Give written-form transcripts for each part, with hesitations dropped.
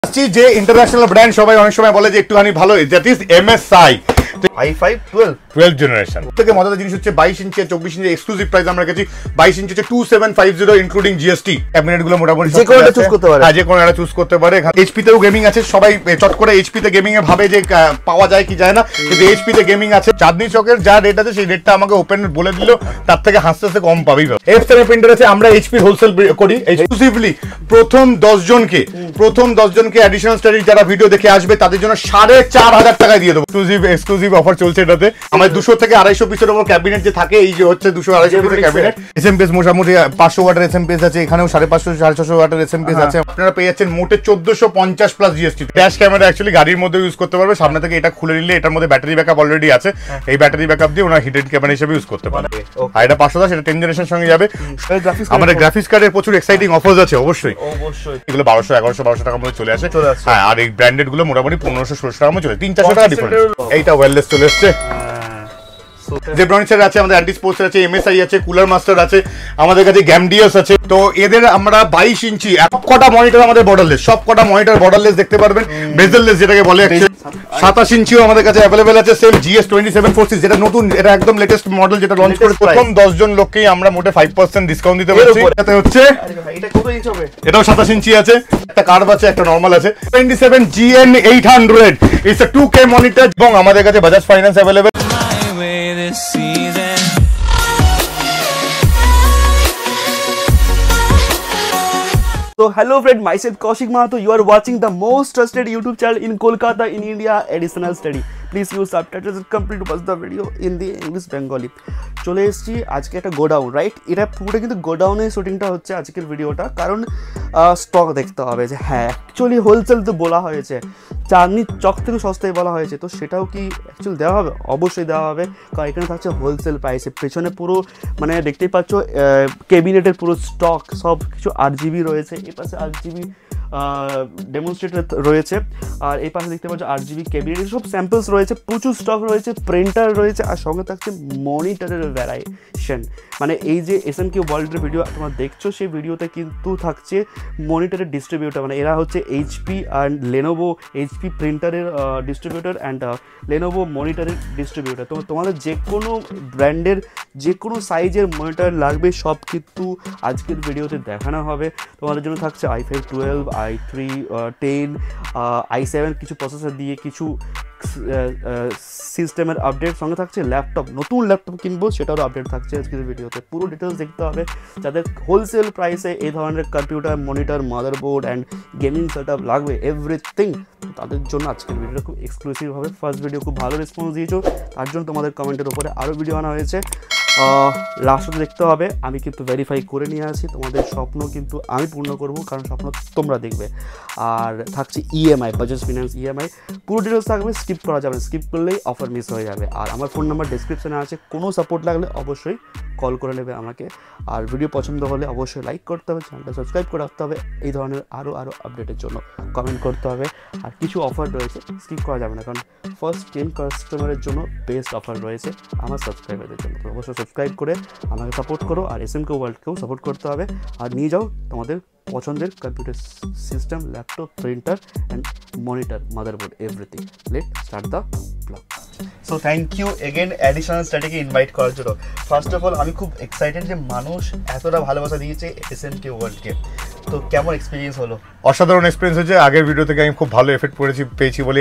যে international brand সবাই অনেক সময় বলে যে একটুখানি ভালো, that is MSI i5 12 generation. থেকে মজাদার জিনিস হচ্ছে 22 ইঞ্চি আর 24 ইঞ্চি এক্সক্লুসিভ প্রাইস আমরা রেখেছি। 22 ইঞ্চি হচ্ছে 2750 ইনক্লুডিং জিএসটি। ক্যাবিনেট গুলো মোটামুটি যে কোনো একটা চুজ করতে পারে। হ্যাঁ, যে কোনো একটা চুজ করতে পারে। এইচপি তেও গেমিং আছে, সবাই চট করে এইচপি তে গেমিং এ ভাবে যে পাওয়া যায় কি যায় না, কিন্তু এইচপি তে গেমিং আছে। চাঁদনি চকের যা রেট আছে সেই রেটটা আমাকে ওপেন বলে দিল, তার থেকে হাসতে হাসতে কম পাবেই। F7 প্রিন্টার আছে, আমরা এইচপি হোলসেল করি এক্সক্লুসিভলি। প্রথম 10 জনকে অ্যাডিশনাল স্টাডি যারা ভিডিও দেখে আসবে তাদের জন্য 4500 টাকায় দিয়ে দেবো। এক্সক্লুসিভ অফার চলছে এটাতে। আমাদের 200 থেকে 250 পিসের উপর ক্যাবিনেট যে থাকে, এই যে হচ্ছে 200-250 পিসের ক্যাবিনেট। এসএমপিএস মোটামুটি 500 ওয়াটের এসএমপিএস আছে, এখানেও 550-650 ওয়াটের এসএমপিএস আছে। আপনারা পেয়ে যাচ্ছেন মোটে 1450 plus GST. Dash camera actually গাড়ির মধ্যে ইউজ করতে পারবে। সামনে থেকে এটা খুলে নিলে এটার মধ্যে ব্যাটারি ব্যাকআপ অলরেডি আছে। এই ব্যাটারি ব্যাকআপ দিয়ে ওনার হিডেন ক্যামেরা হিসেবে ইউজ করতে পারবে। আর এটা 510, এটা 10 জেনারেশন সঙ্গে যাবে। আমাদের গ্রাফিক্স কার্ডের প্রচুর এক্সাইটিং অফার্স আছে অবশ্যই। এগুলো 1200-1100-1200 টাকার মধ্যে চলে আসে। হ্যাঁ, আর এই ব্র্যান্ডেড গুলো মোটামুটি 1500-1600 টাকার মধ্যে চলে, 300-400 টাকা ডিফারেন্স। এইটা ওয়্যারলেস চলে এসছে। জেব্রনিক্সের আছে, আমাদের অ্যান্টি স্পোর্টস আছে, MSI আছে, কুলার মাস্টার আছে, আমাদের কাছে গ্যামডিয়াস আছে। তো এদের আমরা 22 ইঞ্চি সবকটা মনিটর আমাদের বর্ডারলেস, সবকটা মনিটর বর্ডারলেস দেখতে পারবেন, বেজেললেস যেটাকে বলে। 27 ইঞ্চিও আমাদের কাছে অ্যাভেলেবেল আছে। সেম GS2746 যেটা নতুন, এটা একদম লেটেস্ট মডেল যেটা লঞ্চ করে প্রথম 10 জন লোককেই আমরা মোটে 5% ডিসকাউন্ট দিতে পারছি। এটাতে হচ্ছে এটা কত ইঞ্চি হবে? এটাও 27 ইঞ্চি আছে, একটা কার্ভ আছে, একটা নরমাল আছে। 27GN800 it's a 2K monitor এবং আমাদের কাছে Bajaj finance available. So hello friend, myself Kaushik Mahato. You are watching the most trusted YouTube channel in Kolkata in India, Additional Study. Please use subtitles and complete to watch the video in the English Bengali. চলে এসেছি আজকে একটা godown, right? এটা পুরোটা কিন্তু গোডাউনের শুটিংটা হচ্ছে আজকের ভিডিওটা, কারণ স্টক দেখতে হবে যে হ্যাঁ অ্যাকচুয়ালি হোলসেল তো বলা হয়েছে, চাঁদনি চক থেকে সস্তায় বলা হয়েছে, তো সেটাও কি অ্যাকচুয়ালি দেওয়া হবে? অবশ্যই দেওয়া হবে, কারণ এখানে থাকছে হোলসেল প্রাইসে। পেছনে পুরো মানে দেখতেই পাচ্ছ ক্যাবিনেটের পুরো স্টক সব কিছু RGB রয়েছে, এই পাশে RGB ডেমনস্ট্রেটর রয়েছে, আর এই পাশে দেখতে পাচ্ছ RGB ক্যাবিনেট, সব স্যাম্পলস রয়েছে, প্রচুর স্টক রয়েছে, প্রিন্টার রয়েছে, আর সঙ্গে থাকছে মনিটরের ভ্যারাইশন। মানে এই যে SMQ ওয়ার্ল্ডের ভিডিও তোমরা দেখছো, সেই ভিডিওতে কিন্তু থাকছে মনিটরের ডিস্ট্রিবিউটার, মানে এরা হচ্ছে HP অ্যান্ড লেনোভো, HP প্রিন্টারের ডিস্ট্রিবিউটার অ্যান্ড লেনোভো মনিটরের ডিস্ট্রিবিউটার। তো তোমাদের যে কোনো ব্র্যান্ডের যে কোনো সাইজের মনিটর লাগবে সব কিন্তু আজকের ভিডিওতে দেখানো হবে। তোমাদের জন্য থাকছে i5 12, i3 10, i7 কিছু প্রসেসর দিয়ে কিছু সিস্টেমের আপডেট, সঙ্গে থাকছে ল্যাপটপ, নতুন ল্যাপটপ কিনবো সেটারও আপডেট থাকছে আজকের ভিডিওতে। পুরো ডিটেলস দেখতে হবে। যাদের হোলসেল প্রাইসে এই ধরনের computer, monitor, motherboard and gaming setup লাগবে এভরিথিং, তাদের জন্য আজকের ভিডিওটা খুব এক্সক্লুসিভ হবে। ফার্স্ট ভিডিও খুব ভালো রেসপন্স দিয়েছো, তার জন্য তোমাদের কমেন্টের উপরে আরও ভিডিও আনা হয়েছে। লাস্টে দেখতে হবে, আমি কিন্তু ভেরিফাই করে নিয়ে আসি, তোমাদের স্বপ্ন কিন্তু আমি পূর্ণ করব, কারণ স্বপ্ন তোমরা দেখবে। আর থাকছে EMI, বাজাজ ফিনান্স EMI, পুরো ডিটেলস থাকবে, স্কিপ করা যাবে না, স্কিপ করলেই অফার মিস হয়ে যাবে। আর আমার ফোন নাম্বার ডেসক্রিপশনে আছে, কোনো সাপোর্ট লাগলে অবশ্যই কল করে নেবে আমাকে। আর ভিডিও পছন্দ হলে অবশ্যই লাইক করতে হবে, চ্যানেলটা সাবস্ক্রাইব করে রাখতে হবে, এই ধরনের আরও আপডেটের জন্য কমেন্ট করতে হবে। আর কিছু অফার রয়েছে, স্কিপ করা যাবে না, কারণ ফার্স্ট 10 কাস্টমারের জন্য বেস্ট অফার রয়েছে আমার সাবস্ক্রাইবারদের জন্য। তো অবশ্যই সাবস্ক্রাইব করে আমাকে সাপোর্ট করো, আর SMQ ওয়ার্ল্ডকেও সাপোর্ট করতে হবে। আর নিয়ে যাও তোমাদের পছন্দের computer system, laptop, printer and monitor, motherboard, everything. Let start the blog. So thank you again additional স্টাডিকে ইনভাইট করার জন্য। ফার্স্ট অফ অল আমি খুব এক্সাইটেড যে মানুষ এতটা ভালোবাসা দিয়েছে SMQ ওয়ার্ল্ডকে। তো কেমন এক্সপিরিয়েন্স হলো? অসাধারণ এক্সপিরিয়েন্স হয়েছে। আগের ভিডিও থেকে আমি খুব ভালো এফেক্ট পেয়েছি বলে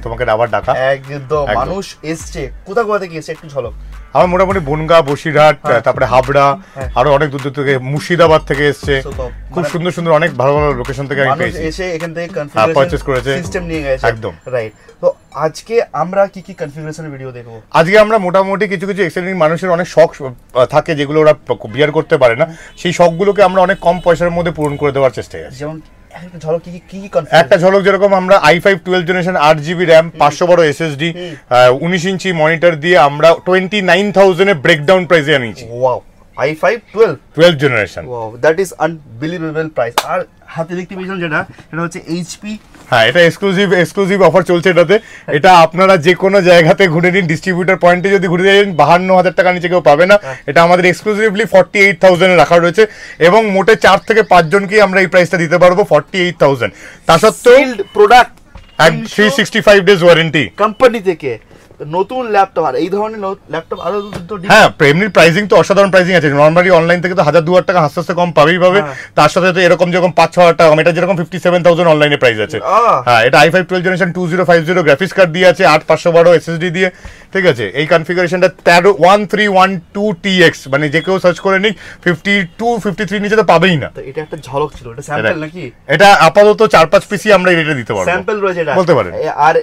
তোমাকে আবার ডাকা। একদম, মানুষ এসছে, কোথা থেকে এসছে একটু ঝলক। আমার মোটামুটি বনগা, বসিরহাট, তারপরে হাবড়া, আরো অনেক দূর দূর থেকে, মুর্শিদাবাদ থেকে এসছে, খুব সুন্দর সুন্দর অনেক ভালো ভালো লোকেশন থেকে আমি পেয়েছি। এসে এখান থেকে কনফিগারেশন করেছে, সিস্টেম নিয়ে গেছে। একদম রাইট। তো আজকে আমরা কি কি কনফিগারেশনের ভিডিও দেখব? আজকে আমরা মোটামুটি কিছু এক্সেপ্টিং মানুষের অনেক শখ থাকে যেগুলো ওরা বিয়ার করতে পারে না, সেই শখগুলোকে আমরা অনেক কম পয়সার মধ্যে পূরণ করে দেওয়ার চেষ্টায় আছি। যেমন একটা ঝলক যেরকম আমরা i5 12 জেনারেশন 8GB RAM, 500 বড় SSD, 19 ইঞ্চি মনিটর দিয়ে আমরা 29,000 এ ব্রেকডাউন প্রাইসে আনিয়েছি। Wow, i5 12 generation. Wow, that is unbelievable price. আর হাতে দেখতে পেয়েছেন যেটা, এটা হচ্ছে এইচপি। হ্যাঁ, এটা এক্সক্লুসিভ অফার চলছে এটাতে। এটা আপনারা যে কোনো জায়গাতে ঘুরে নিন, ডিস্ট্রিবিউটর পয়েন্টে যদি ঘুরে যান 52,000 টাকা নিচে কেউ পাবে না। এটা আমাদের এক্সক্লুসিভলি 48,000 এ রাখা রয়েছে এবং মোটে 4 থেকে 5 জনকেই আমরা এই প্রাইসটা দিতে পারবো 48,000। তা সত্ত্বেও প্রোডাক্ট 365 ডেজ ওয়ারেন্টি কোম্পানি থেকে নতুন ল্যাপটপ। আর এই ধরনের ল্যাপটপ আরো হ্যাঁ, এমনি প্রাইসিং তো অসাধারণ প্রাইসিং আছে। নর্মালি অনলাইন থেকে তো 1,000-2,000 টাকা আস্তে আস্তে কম পাবেই পাবে। তার সাথে তো এরকম যেরকম 5-6,000 টাকা, এটা যেরকম 57,000 অনলাইনে প্রাইস আছে। হ্যাঁ, এটা i5 12 জেনারেশন 2050 গ্রাফিক্স কার্ড দিয়ে আছে, 8512 এসএসডি দিয়ে। ঠিক আছে, এই কনফিগারেশনটা 131312TX, মানে যে কেউ সার্চ করে নিক 52-53 নিচে তো পাবেই না। তো এটা একটা ঝলক ছিল, এটা স্যাম্পল নাকি? এটা আপাতত 4-5 পিসি আমরা এই রেটে দিতে পারবো। স্যাম্পল রয়েছে এটা বলতে পারেন। আর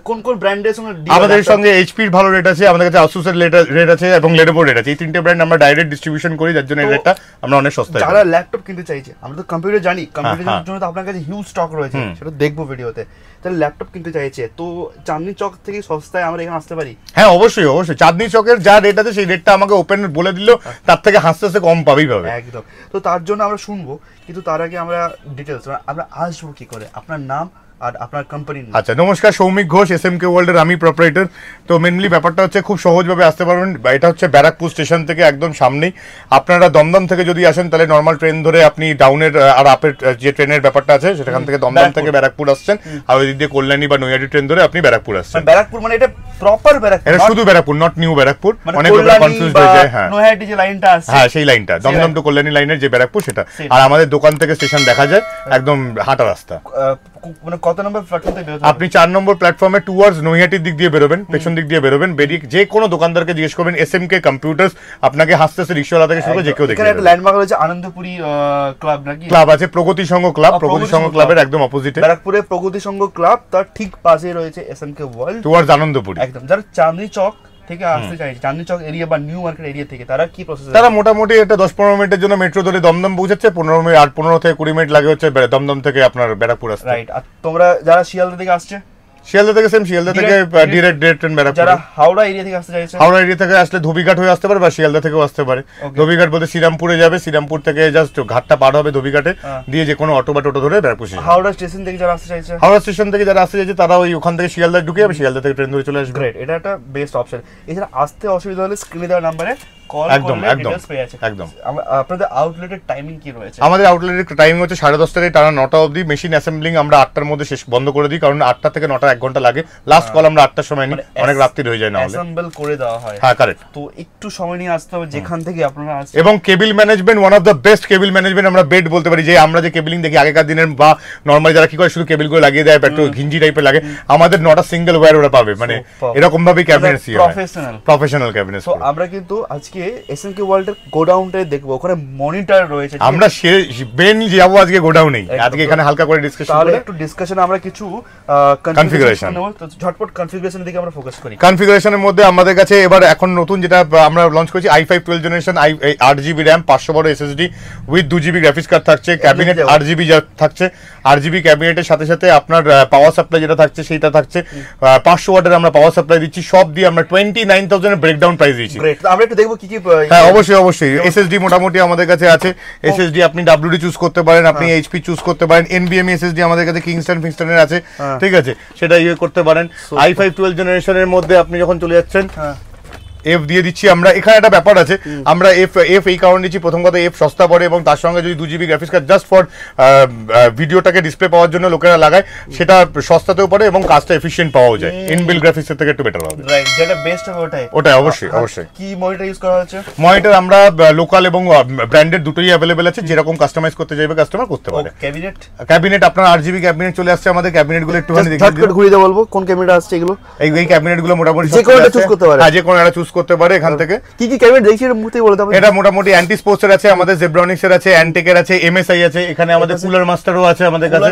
কোন কোন ব্র্যান্ডের সঙ্গে আমাদের সঙ্গে এইচপির ভালো রেট আছে, আমাদের কাছে আসুসের রেট আছে এবং লেনোভো রেট আছে। এই তিনটে ব্র্যান্ড আমরা ডাইরেক্ট ডিস্ট্রিবিউশন করি, যার জন্য এই রেটটা আমরা অনেক সস্তায়। যারা ল্যাপটপ কিনতে চাইছে, আমরা তো কম্পিউটার জানি, কম্পিউটারের জন্য তো আপনার কাছে হিউজ স্টক রয়েছে, সেটা দেখবো ভিডিওতে। তাহলে ল্যাপটপ কিনতে চাইছে তো চাঁদনি চক থেকে সস্তায় আমরা এখানে আসতে পারি? হ্যাঁ, অবশ্যই অবশ্যই। চাঁদনি চকের যা রেট আছে সেই রেটটা আমাকে ওপেন বলে দিলেও তার থেকে হাসতে হাসতে কম পাবেই পাবে। একদম। তো তার জন্য আমরা শুনবো, কিন্তু তার আগে আমরা ডিটেলস, আমরা আসবো কি করে, আপনার নাম আর আপনার কোম্পানির নাম। আচ্ছা, নমস্কার, সৌমিক ঘোষ, এসএমকে ওয়ার্ল্ডের আমি প্রপারেটর। তো মেনলি ব্যাপারটা হচ্ছে খুব সহজভাবে আসতে পারবেন। এটা হচ্ছে ব্যারাকপুর স্টেশন থেকে একদম সামনেই। আপনারা দমদম থেকে যদি আসেন তাহলে নর্মাল ট্রেন ধরে আপনি ডাউনের আর আপের যে ট্রেনের ব্যাপারটা আছে সেখান থেকে দমদম থেকে ব্যারাকপুর আসছেন, আর ওই দিক দিয়ে কল্যাণী বা নৈহাটি ট্রেন ধরে আপনি ব্যারাকপুর আসছেন। ব্যারাকপুর মানে এটা প্রপার ব্যারাকপুর? এটা শুধু ব্যারাকপুর, নট নিউ ব্যারাকপুর। অনেক লোক কনফিউজ হয়ে যায়। হ্যাঁ, নৈহাটি যে লাইনটা আছে, হ্যাঁ সেই লাইনটা, দমদম টু কল্যাণী লাইনের যে ব্যারাকপুর সেটা। আর আমাদের দোকান থেকে স্টেশন দেখা যায়, একদম হাঁটা রাস্তা। মানে কত নম্বর প্ল্যাটফর্ম থেকে বেরোতে? আপনি 4 নম্বর প্ল্যাটফর্মে টুয়ার্ডস নৈহাটির দিক দিয়ে বেরোবেন, পেছন দিক দিয়ে বেরোবেন। বেরিয়ে যে কোনো দোকানদারকে জিজ্ঞেস করবেন এসএমকে কম্পিউটার্স, আপনাকে হাসতে হাসতে রিক্সাওয়ালা থেকে শুরু করে যে কেউ দেখে। এখানে একটা ল্যান্ডমার্ক রয়েছে আনন্দপুরি ক্লাব নাকি? ক্লাব আছে, প্রগতি সংঘ ক্লাব। প্রগতি সংঘ ক্লাবের একদম অপোজিটে ব্যারাকপুরে প্রগতি সংঘ ক্লাব, তার ঠিক পাশে রয়েছে এসএমকে ওয়ার্ল্ড টুয়ার্ডস আনন্দপুরি। একদম। যারা চাঁদনি চক থেকে আসতে চাইছে, চাঁদনি চক এরিয়া বা নিউ মার্কেট এরিয়া থেকে, তারা কি প্রসেস? তারা মোটামুটি এটা 10-15 মিনিটের জন্য মেট্রো ধরে দমদম পৌঁছাচ্ছে। 15 থেকে 20 মিনিট লাগে হচ্ছে দমদম থেকে আপনার ব্যারাকপুর আসতে। রাইট। আর তোমরা যারা শিয়ালদা থেকে আসছে, শিয়ালদা থেকে সেম, শিয়ালদা থেকে ডিরেক্ট ট্রেন ব্যারাকপুর। যারা হাওড়া এরিয়া থেকে আসতে চাইছে, হাওড়া এরিয়া থেকে আসলে ধোবিঘাট হয়ে আসতে পারে বা শিয়ালদা থেকেও আসতে পারে। ধোবিঘাট বলতে শ্রীরামপুরে যাবে, শ্রীরামপুর থেকে জাস্ট ঘাটটা পার হবে ধোবিঘাটে, দিয়ে যে কোনো অটো বা টোটো ধরে ব্যারাকপুর। হাওড়া স্টেশন থেকে যারা আসতে চাইছে, হাওড়া স্টেশন থেকে যারা আসতে চাইছে তারা ওই ওখান থেকে শিয়ালদা ঢুকে যাবে, শিয়ালদা থেকে ট্রেন ধরে চলে আসবে। গ্রেট, এটা একটা বেস্ট অপশন। এছাড়া আসতে অসুবিধা হলে স্ক্রিনে দেওয়া নাম্বারে কল একদম করলে একদম ডিটেইলস পেয়ে যাচ্ছে। একদম। আপনাদের আউটলেটের টাইমিং কি রয়েছে? আমাদের আউটলেটের টাইমিং হচ্ছে 10:30 থেকে টানা 9টা অবধি। মেশিন অ্যাসেম্বলিং আমরা 8টার মধ্যে শেষ বন্ধ করে দিই, কারণ 8টা থেকে 9টা 1 ঘন্টা লাগে। লাস্ট কল আমরা 8টার সময় নিই, অনেক রাত্রি হয়ে যায় না হলে। অ্যাসেম্বল করে দেওয়া হয়। হ্যাঁ, কারেক্ট। তো একটু সময় নিয়ে আসতে হবে যেখান থেকে আপনারা আসছেন। এবং cable management, one of the best cable management আমরা বেড বলতে পারি। যে আমরা যে কেবলিং দেখি আগেকার দিনের বা নর্মালি যারা কি করে শুধু কেবলগুলো লাগিয়ে দেয়, একটু ঘিঞ্জি টাইপের লাগে, আমাদের নটা সিঙ্গেল ওয়্যার ওরা পাবে। মানে এরকম ভাবে ক্যাবিনেটস প্রফেশনাল ক্যাবিনেটস। তো আমরা কিন্তু আজকে এসএমকে ওয়ার্ল্ডের গোডাউনটা দেখবো, ওখানে মনিটর রয়েছে। আমরা মেইনলি যাবো আজকে গোডাউনেই, আজকে এখানে হালকা করে ডিসকাশন তাহলে একটু ডিসকাশনে আমরা কিছু কনফিগারেশন নেব। তো ঝটপট কনফিগারেশনের দিকে আমরা ফোকাস করি। কনফিগারেশনের মধ্যে আমাদের কাছে এবার এখন নতুন যেটা আমরা লঞ্চ করেছি i5 12 generation, 8GB RAM, 512 SSD with 2GB graphics card থাকছে, ক্যাবিনেট 8GB থাকছে। 8GB ক্যাবিনেটের সাথে সাথে আপনার পাওয়ার সাপ্লাই যেটা থাকছে সেইটা থাকছে। 500 ওয়াটের আমরা পাওয়ার সাপ্লাই দিচ্ছি। সব দিয়ে আমরা 29,000 এর ব্রেকডাউন প্রাইস দিচ্ছি। আমরা একটু দেখবো কি কি। হ্যাঁ, অবশ্যই SSD মোটামুটি আমাদের কাছে আছে। SSD আপনি WD চুজ করতে পারেন, আপনি HP চুজ করতে পারেন, NVMe SSD আমাদের কাছে কিংস্টনের আছে, ঠিক আছে, সেটা ইয়ে করতে পারেন। i5 12 জেনারেশনের মধ্যে আপনি যখন চলে যাচ্ছেন এফ দিয়ে দিচ্ছি আমরা। এখানে একটা ব্যাপার আছে, আমরা এফ এই কারণে দিচ্ছি, প্রথম কথা এফ সস্তা পড়ে এবং তার সঙ্গে যদি 2GB graphics card just for ভিডিওটাকে ডিসপ্লে পাওয়ার জন্য লোকেরা লাগায়, সেটা সস্তাতেও পড়ে এবং কাজটা এফিশিয়েন্ট পাওয়া যায়। ইনবিল্ট গ্রাফিক্সের থেকে একটু বেটার হবে। রাইট, যেটা বেস্ট হবে ওটাই অবশ্যই। কি মনিটর ইউজ করা হচ্ছে? মনিটর আমরা লোকাল এবং ব্র্যান্ডেড দুটোই অ্যাভেলেবেল আছে, যেরকম কাস্টমাইজ করতে চাইবে কাস্টমার করতে পারে। ক্যাবিনেট আপনার 8GB ক্যাবিনেট চলে আসছে আমাদের। ক্যাবিনেটগুলো একটুখানি দেখে ঘুরিয়ে দেবো, বলবো কোন ক্যাবিনেট আসছে এগুলো। এই ক্যাবিনেটগুলো মোটামুটি যে কোনো একটা চুজ করতে পারে। হ্যাঁ, যে কোনো একটা চুজ করতে পারে এখান থেকে। কি কি ক্যাবিনেট দেখছি এর মুহূর্তে বলতে হবে। এটা মোটামুটি অ্যান্টি স্পোর্টস এর আছে আমাদের, জেব্রনিক্স এর আছে, অ্যান্টেকের আছে, MSI আছে, এখানে আমাদের কুলার মাস্টারও আছে আমাদের কাছে।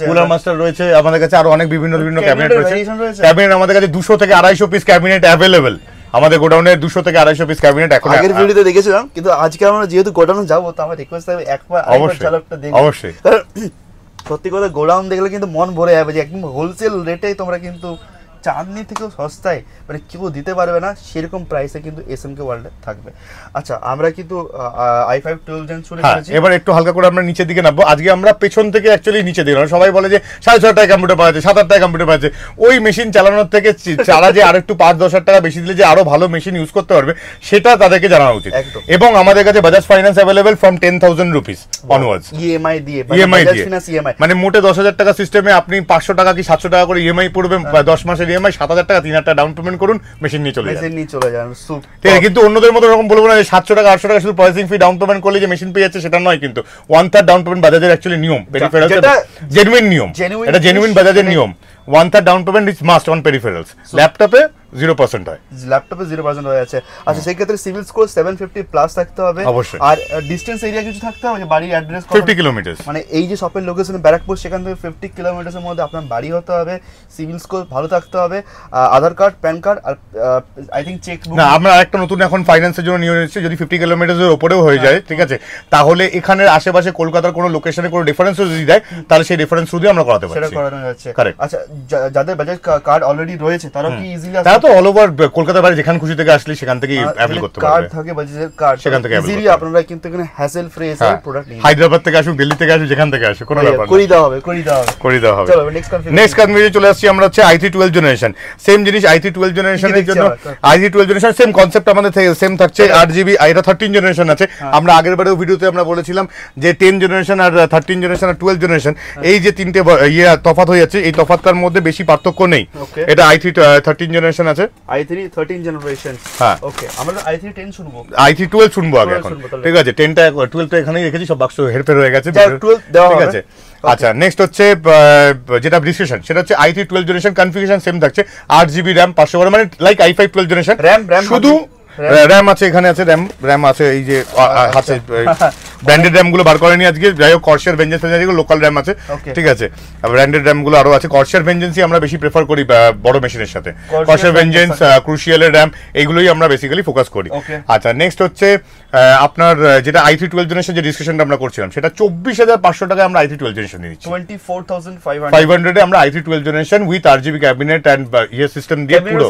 কুলার মাস্টার রয়েছে আমাদের কাছে, আরো অনেক বিভিন্ন ক্যাবিনেট রয়েছে। ক্যাবিনেট আমাদের কাছে 200 থেকে 250 পিস ক্যাবিনেট অ্যাভেলেবল। আমাদের গোডাউনে 200 থেকে 250 পিস ক্যাবিনেট এখন। আগের ভিডিওতে দেখেছিলাম, কিন্তু আজকে আমরা যেহেতু গোডাউনে যাবো তো আমার রিকোয়েস্ট থাকবে একবার ঝলকটা দেখো। অবশ্যই। সত্যি কথা গোডাউন দেখলে কিন্তু মন ভরে যাবে যে একদম হোলসেল রেটে তোমরা কিন্তু চাঁদনি থেকেও সস্তায় মানে কেউ দিতে পারবে না সেরকম প্রাইসে কিন্তু এসএমকে ওয়ার্ল্ডে থাকবে। আচ্ছা আমরা কিন্তু i5 12 জেন শুনে ফেলেছি, এবার একটু হালকা করে আমরা নিচের দিকে নামবো। আজকে আমরা পেছন থেকে অ্যাকচুয়ালি নিচে দিলাম। সবাই বলে যে 6,500 টাকা কম্পিউটার পাওয়া যাচ্ছে, 7,000 টাকা কম্পিউটার পাওয়া যাচ্ছে। ওই মেশিন চালানোর থেকে তারা যে আর একটু 5-10,000 টাকা বেশি দিলে যে আরো ভালো মেশিন ইউজ করতে পারবে সেটা তাদেরকে জানানো উচিত। এবং আমাদের কাছে Bajaj finance available from 10,000 rupees onwards, EMI দিয়ে মানে মোটে 10,000 টাকা সিস্টেমে আপনি 500 টাকা কি 700 টাকা করে ইএমআই পড়বে, 10 মাসের ইএমআই 7,000 টাকা, 3,000 টাকা ডাউন পেমেন্ট করুন, মেশিন নিয়ে চলে যান। ঠিক আছে, কিন্তু অন্যদের মতো এরকম বলবো না যে 700 টাকা 800 টাকা শুধু প্রসেসিং ফি ডাউন পেমেন্ট করলে যে মেশিন পেয়ে যাচ্ছে সেটা নয়। কিন্তু 1/3 ডাউন পেমেন্ট বাজাজের অ্যাকচুয়ালি নিয়ম, পেরিফেরালস জেনুইন নিয়ম, এটা জেনুইন বাজাজের নিয়ম। 1/3 down payment is must on peripherals. ল্যাপটপে 0% হয়, ল্যাপটপে 0% হয়ে আছে। আচ্ছা সেই ক্ষেত্রে সিভিল স্কোর 750 প্লাস থাকতে হবে অবশ্যই। আর ডিসটেন্স এরিয়া কিছু থাকতে হবে, বাড়ির অ্যাড্রেস 50 কিলোমিটার, মানে এই যে শপের লোকেশন ব্যারাকপুর সেখান থেকে 50 কিলোমিটারের মধ্যে আপনার বাড়ি হতে হবে, সিভিল স্কোর ভালো থাকতে হবে, আধার কার্ড, প্যান কার্ড আর আই থিংক চেক বুক। না আমরা একটা নতুন এখন ফাইন্যান্সের জন্য নিয়ে নিচ্ছি, যদি 50 কিলোমিটারের উপরেও হয়ে যায় ঠিক আছে, তাহলে এখানে আশেপাশে কলকাতার কোনো লোকেশনে কোনো রেফারেন্সও যদি দেয় তাহলে সেই রেফারেন্স থ্রু দিয়ে আমরা করাতে পারি, সেটা করানো যাচ্ছে। কারেক্ট। আচ্ছা যাদের বাজাজ কার্ড অলরেডি রয়েছে তারা কি ইজিলি তারা তো অল ওভার কলকাতার বাইরে যেখান খুশি থেকে আসলে সেখান থেকে অ্যাপ্লাই করতে পারবে। কার্ড থাকে বাজাজের কার্ড, সেখান থেকে ইজিলি আপনারা কিন্তু এখানে হ্যাসেল ফ্রি এসে প্রোডাক্ট নিয়ে হায়দ্রাবাদ থেকে আসুক, দিল্লি থেকে আসুক, যেখান থেকে আসুক কোনো ব্যাপার না, করে দেওয়া হবে। চলো নেক্সট কনফিগারেশন চলে আসছি আমরা, হচ্ছে i3 12 জেনারেশন। সেম জিনিস i3 12 জেনারেশনের জন্য i3 12 জেনারেশন সেম কনসেপ্ট আমাদের সেম থাকছে, 8GB। এটা 13 জেনারেশন আছে। আমরা আগের বারেও ভিডিওতে আমরা বলেছিলাম যে 10 জেনারেশন আর 13 জেনারেশন আর 12 জেনারেশন এই যে তিনটে তফাৎ হয়ে যাচ্ছে, এই তফাৎটার মধ্যে বেশি পার্থক্য নেই। এটা i3 13 জেনারেশন আছে, i3 13 জেনারেশন। হ্যাঁ ওকে, আমরা i3 10 শুনবো, i3 12 শুনবো আগে এখন, ঠিক আছে। 10টা 12টা এখানেই রেখেছি, সব বাক্স হেরফের হয়ে গেছে, ঠিক আছে। আচ্ছা নেক্সট হচ্ছে যেটা ডিসকাশন সেটা হচ্ছে i3 12 জেনারেশন কনফিগারেশন সেম থাকছে, 8GB RAM 512, মানে লাইক i5 12 জেনারেশন। শুধু র্যাম আছে, এখানে আছে র্যাম আছে, এই যে আছে ব্র্যান্ডেড র্যাম গুলো বার করেনি আজকে, যাই হোক কর্সার ভেঞ্জেন্স যেগুলো লোকাল র্যাম আছে, ঠিক আছে। ব্র্যান্ডেড র্যাম গুলো আরো আছে, কর্সার ভেঞ্জেন্সই আমরা বেশি প্রেফার করি বড় মেশিনের সাথে, কর্সার ভেঞ্জেন্স, ক্রুশিয়ালের র্যাম এইগুলোই আমরা বেসিক্যালি ফোকাস করি। আচ্ছা নেক্সট হচ্ছে আপনার যেটা i3 12 জেনারেশন যে ডিসকাশনটা আমরা করছিলাম সেটা 24,500 টাকায় আমরা i3 12 জেনারেশন দিচ্ছি, 24,500 এ আমরা i3 12 generation with RGB cabinet and ইয়ে সিস্টেম দিয়ে, পুরো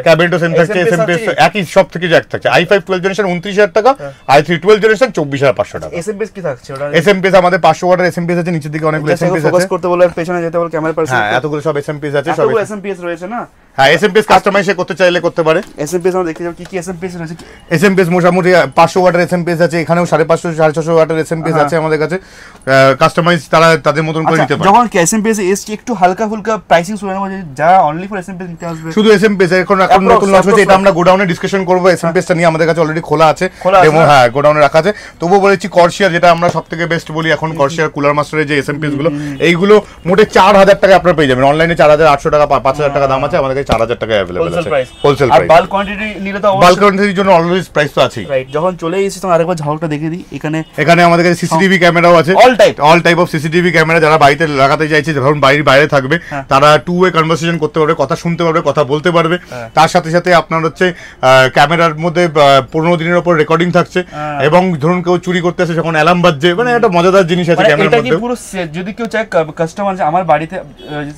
ক্যাবিনেটও সেম থাকছে, এসএমপিএস একই, সব থেকে এক থাকছে। i5 12 জেনারেশন 29,000 টাকা, i3 12 জেনারেশন 24,500 টাকা। এসএমপিএস কি থাকছে? ওটা এসএমপিএস আমাদের 500 ওয়াটের এসএমপিএস আছে, নিচের দিকে অনেকগুলো এসএমপিএস আছে, ফোকাস করতে বলে পেছনে যেতে বলে ক্যামেরা পার্সন, হ্যাঁ এতগুলো সব এসএমপিএস আছে, সব এসএমপিএস রয়েছে না। হ্যাঁ এসএমপিএস কাস্টমাইজ করতে চাইলে করতে পারে। এসএমপিএস আমরা দেখতে যাব কি কি এসএমপিএস রয়েছে। এসএমপিএস মোটামুটি 500 ওয়াটের এসএমপিএস আছে, এখানেও 550 650 ওয়াটের এসএমপিএস আছে আমাদের কাছে, কাস্টমাইজ তারা তাদের মতন করে নিতে পারে। যখন এসএমপিএস এসটি একটু হালকা ফুলকা প্রাইসিং শুনে নেব, যারা অনলি ফর এসএমপিএস নিতে আসবে, শুধু এসএমপিএস এখন নতুন লঞ্চ হয়েছে, এটা আমরা গোডাউনে ডিসকাশন করব। এসএমপিএসটা নিয়ে আমাদের কাছে অলরেডি খোলা আছে, ডেমো হ্যাঁ গোডাউনে রাখা আছে। তবুও বলেছি কর্সিয়ার যেটা আমরা সবথেকে বেস্ট বলি এখন, কর্সিয়ার কুলার মাস্টারের যে এসএমপিএস গুলো এইগুলো মোটে 4,000 টাকা আপনারা পেয়ে যাবেন, অনলাইনে 4,800 টাকা 5,000 টাকা দাম আছে, আমাদের কাছে 4,000 টাকা अवेलेबल আছে হোলসেল প্রাইস। বাল্ক কোয়ান্টিটি নিলে তো বাল্ক কোয়ান্টিটির জন্য অলওয়েজ প্রাইস তো আছেই, রাইট। যখন চলে এসেছি তখন আরেকবার ঝলকটা দেখিয়ে দিই। এখানে আমাদের কাছে সিসিটিভি ক্যামেরাও আছে, all type of CCTV camera. যারা বাড়িতে লাগাতে চাইছে, ধরুন বাড়ির বাইরে থাকবে, তারা টু ওয়ে কনভারসেশন করতে পারবে, কথা শুনতে পারবে, কথা বলতে পারবে। তার সাথে সাথে আপনার হচ্ছে ক্যামেরার মধ্যে 15 দিনের উপর রেকর্ডিং থাকছে, এবং ধরুন কেউ চুরি করতে আসে যখন অ্যালার্ম বাজছে, মানে একটা মজাদার জিনিস আছে ক্যামেরার মধ্যে। এটা কি পুরো যদি কেউ চায় কাস্টমার আমার বাড়িতে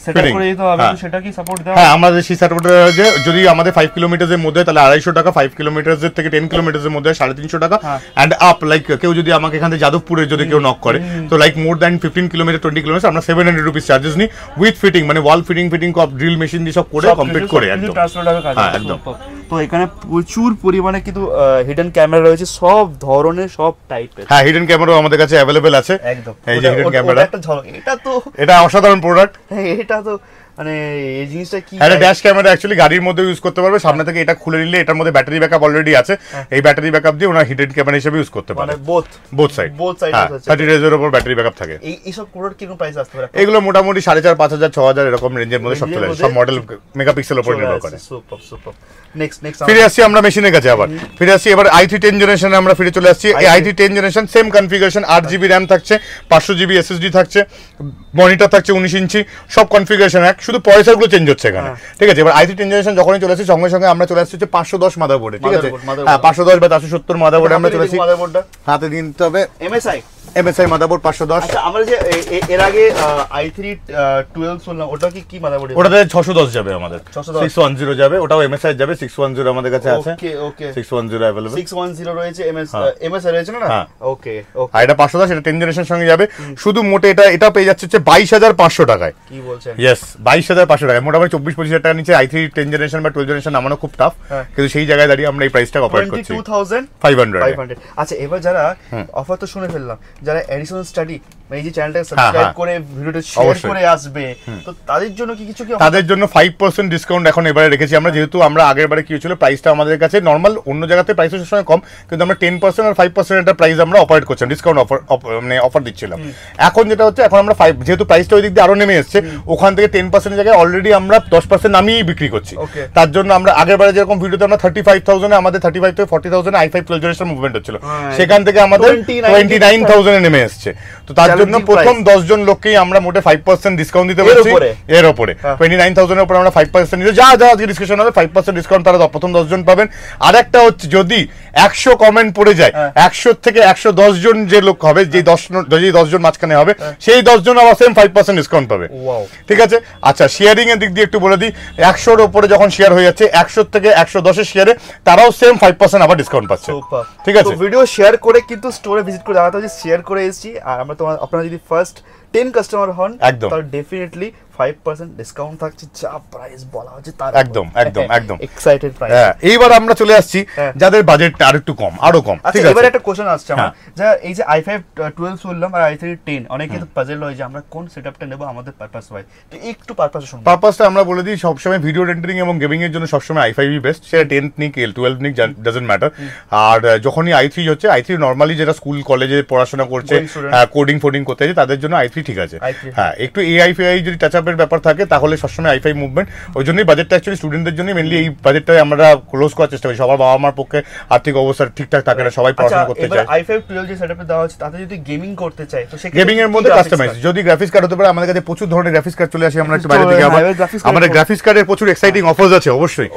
সেটআপ করে দিতে হবে, তো সেটা কি সাপোর্ট দেওয়া? হ্যাঁ আমাদের সেই সাপোর্ট আছে। যদি আমাদের 5 কিলোমিটারের মধ্যে তাহলে 250 টাকা, 5 কিলোমিটারের থেকে 10 কিলোমিটারের মধ্যে 350 টাকা, এন্ড আপ লাইক কেউ যদি আমাকে এখান থেকে যাদবপুরে যদি কেউ নক করে, তো like more than 15 kilometre 20 kilometre আমরা 700 রুপিস চার্জেস নি, উইথ ফিটিং মানে ওয়াল ফিটিং কপ ড্রিল মেশিন দিয়ে সব করে কমপ্লিট করে একদম। হ্যাঁ একদম। তো এখানে প্রচুর পরিমাণে কিন্তু হিডেন ক্যামেরা রয়েছে, সব ধরনের সব টাইপের। হ্যাঁ হিডেন ক্যামেরাও আমাদের কাছে अवेलेबल আছে একদম। এই যে হিডেন ক্যামেরা, এটা অসাধারণ প্রোডাক্ট। এটা তো মানে এই জিনিসটা কি, এটা ড্যাশ ক্যামেরা অ্যাকচুয়ালি গাড়ির মধ্যে ইউজ করতে পারবে, সামনে থেকে এটা খুলে নিলে এটার মধ্যে ব্যাটারি ব্যাকআপ অলরেডি আছে, এই ব্যাটারি ব্যাকআপ দিয়ে ওনা হিডেন ক্যামেরা হিসেবে ইউজ করতে পারে, মানে বোথ সাইড 30 ডেজ এর উপর ব্যাটারি ব্যাকআপ থাকে। এই সব প্রোডাক্ট কিরকম প্রাইস আসতে পারে? এগুলো মোটামুটি 4,500 5,000 6,000 এরকম রেঞ্জের মধ্যে সব চলে আসে, সব মডেল মেগাপিক্সেলের উপর নির্ভর করে। সুপার। নেক্সট ফিরে আসছি আমরা মেশিনের কাছে, আবার ফিরে আসছি এবার i3 10 জেনারেশনে আমরা ফিরে চলে আসছি। এই i3 10 generation same configuration, 8GB RAM থাকছে, 500GB SSD থাকছে, মনিটর থাকছে 19 ইঞ্চি, সব কনফিগারেশন এক। শুধু পয়সাগুলো চেঞ্জ হচ্ছে এখানে, ঠিক আছে। এবার i3 10th জেনারেশন যখনই চলে আসছে সঙ্গে সঙ্গে আমরা চলে আসছি হচ্ছে 510 মাদারবোর্ডে, ঠিক আছে। হ্যাঁ 510 বা 470 মাদারবোর্ডে আমরা চলে আসছি। হাতে দিন তবে MSI মাদারবোর্ড 510। আচ্ছা আমরা যে এর আগে i3 12 শুনলাম, ওটা কি মাদারবোর্ড? ওটাতে 610 যাবে আমাদের, 610 যাবে, ওটাও MSI যাবে। 610 আমাদের কাছে আছে। ওকে 610 अवेलेबल, 610 রয়েছে, MSI রয়েছে না? ওকে ওকে। আর এটা 510, এটা 10 জেনারেশন সঙ্গে যাবে। শুধু মোটে এটা পেয়ে যাচ্ছে হচ্ছে 22500 টাকায়। কি বলছেন? यस 22500 টাকায়। মোটামুটি 24-25 টাকার নিচে i3 10 জেনারেশন বা 12 জেনারেশন নামানো খুব টাফ, কিন্তু সেই জায়গায় দাঁড়িয়ে আমরা এই প্রাইসটা অপারেট করছি 22500। আচ্ছা এবার যারা অফার তো শুনে ফেললাম, যারা এডিশনাল স্টাডি এই যে চ্যানেলটা সাবস্ক্রাইব করে ভিডিওটা শেয়ার করে আসবে, তো তাদের জন্য কি কিছু কি? তাদের জন্য 5% ডিসকাউন্ট এখন এবারে রেখেছি আমরা, যেহেতু আমরা আগের বারে কি হয়েছিল প্রাইসটা আমাদের কাছে নরমাল, অন্য জায়গাতে প্রাইস সবসময় কম, কিন্তু আমরা 10% আর 5% একটা প্রাইস আমরা অপারেট করছিলাম, ডিসকাউন্ট মানে অফার দিচ্ছিলাম। এখন যেটা হচ্ছে, এখন আমরা যেহেতু প্রাইসটা ওই দিক দিয়ে আরো নেমে এসছে, ওখান থেকে 10% জায়গায় অলরেডি আমরা 10% নামিয়েই বিক্রি করছি। তার জন্য আমরা আগের বারে যেরকম ভিডিওতে আমরা 35,000 আমাদের 35 থেকে 40,000 i5 12 জেনারেশন মুভমেন্ট হচ্ছিল, সেখান থেকে আমাদের 29,000 এ নেমে এসছে। তো তার জন্য প্রথম 10 জন লোককেই আমরা মোটে 5% ডিসকাউন্ট দিতে পারছি। এর উপরে 29,000 এর উপরে আমরা 5% দিতে, যা আজকে ডিসকাশন হবে 5% ডিসকাউন্ট তারা প্রথম 10 জন পাবেন। আরেকটা হচ্ছে, যদি 100 কমেন্ট পড়ে যায়, 100 থেকে 110 জন যে লোক হবে, যে 10 জন মাঝখানে হবে, সেই 10 জন আবার সেম 5% ডিসকাউন্ট পাবে। ঠিক আছে। আচ্ছা শেয়ারিং এর দিক দিয়ে একটু বলে দিই, 100 এর উপরে যখন শেয়ার হয়ে যাচ্ছে, 100 থেকে 110 এর শেয়ারে তারাও সেম 5% আবার ডিসকাউন্ট পাচ্ছে। ঠিক আছে। ভিডিও শেয়ার করে কিন্তু স্টোরে ভিজিট করে দেখাতে হবে শেয়ার করে এসেছি, আর আমরা আপনারা যদি ফার্স্ট 10 কাস্টমার হন তাহলে ডেফিনেটলি 5% ডিসকাউন্ট থাকছে, যা প্রাইস বলা হচ্ছে তার একদম এক্সাইটেড প্রাইস। এইবার আমরা চলে আসছি যাদের বাজেটটা আরো কম। ঠিক আছে, এবারে একটা কোশ্চেন আসছে আমার, যে এই যে i5 12 বললাম আর i3 10, অনেকে তো পাজল হয় যে আমরা কোন সেটআপটা নেব আমাদের পারপাস ওয়াই, তো একটু পারপাসটা আমরা বলে দিই। সবসময় ভিডিও রেন্ডারিং এবং গেমিং এর জন্য সবসময় i5ই বেস্ট, সেটা 10 নিক 12 নিক ডাজন্ট ম্যাটার। আর যখনই i3 হচ্ছে, i3 নরমালি যারা স্কুল কলেজে পড়াশোনা করছে, কোডিং ফোডিং করতে আছে, তাদের জন্য i3 ঠিক আছে। হ্যাঁ একটু এআই ফেআই যদি টাচ আপের ব্যাপার থাকে তাহলে সবসময় i5 মুভমেন্ট। ওই জন্যই বাজেটটা অ্যাকচুয়ালি স্টুডেন্টদের জন্য মেইনলি এই বাজেটটাই আমরা ক্লোজ করার চেষ্টা করি। সবার বাবা মার পক্ষে আর্থিক অবস্থা ঠিকঠাক থাকে না, সবাই পড়াশোনা করতে চায়। i5 12 যে সেটআপে দেওয়া হচ্ছে, তাতে যদি গেমিং করতে চাই তো সেক্ষেত্রে গেমিং এর মধ্যে কাস্টমাইজ যদি গ্রাফিক্স কার্ড হতে পারে, আমাদের কাছে প্রচুর ধরনের গ্রাফিক্স কার্ড চলে আসে। আমরা একটু বাইরে থেকে আমাদের গ্রাফিক্স কার্ডের প্রচুর এক্সাইটিং অফারস আছে অবশ্যই।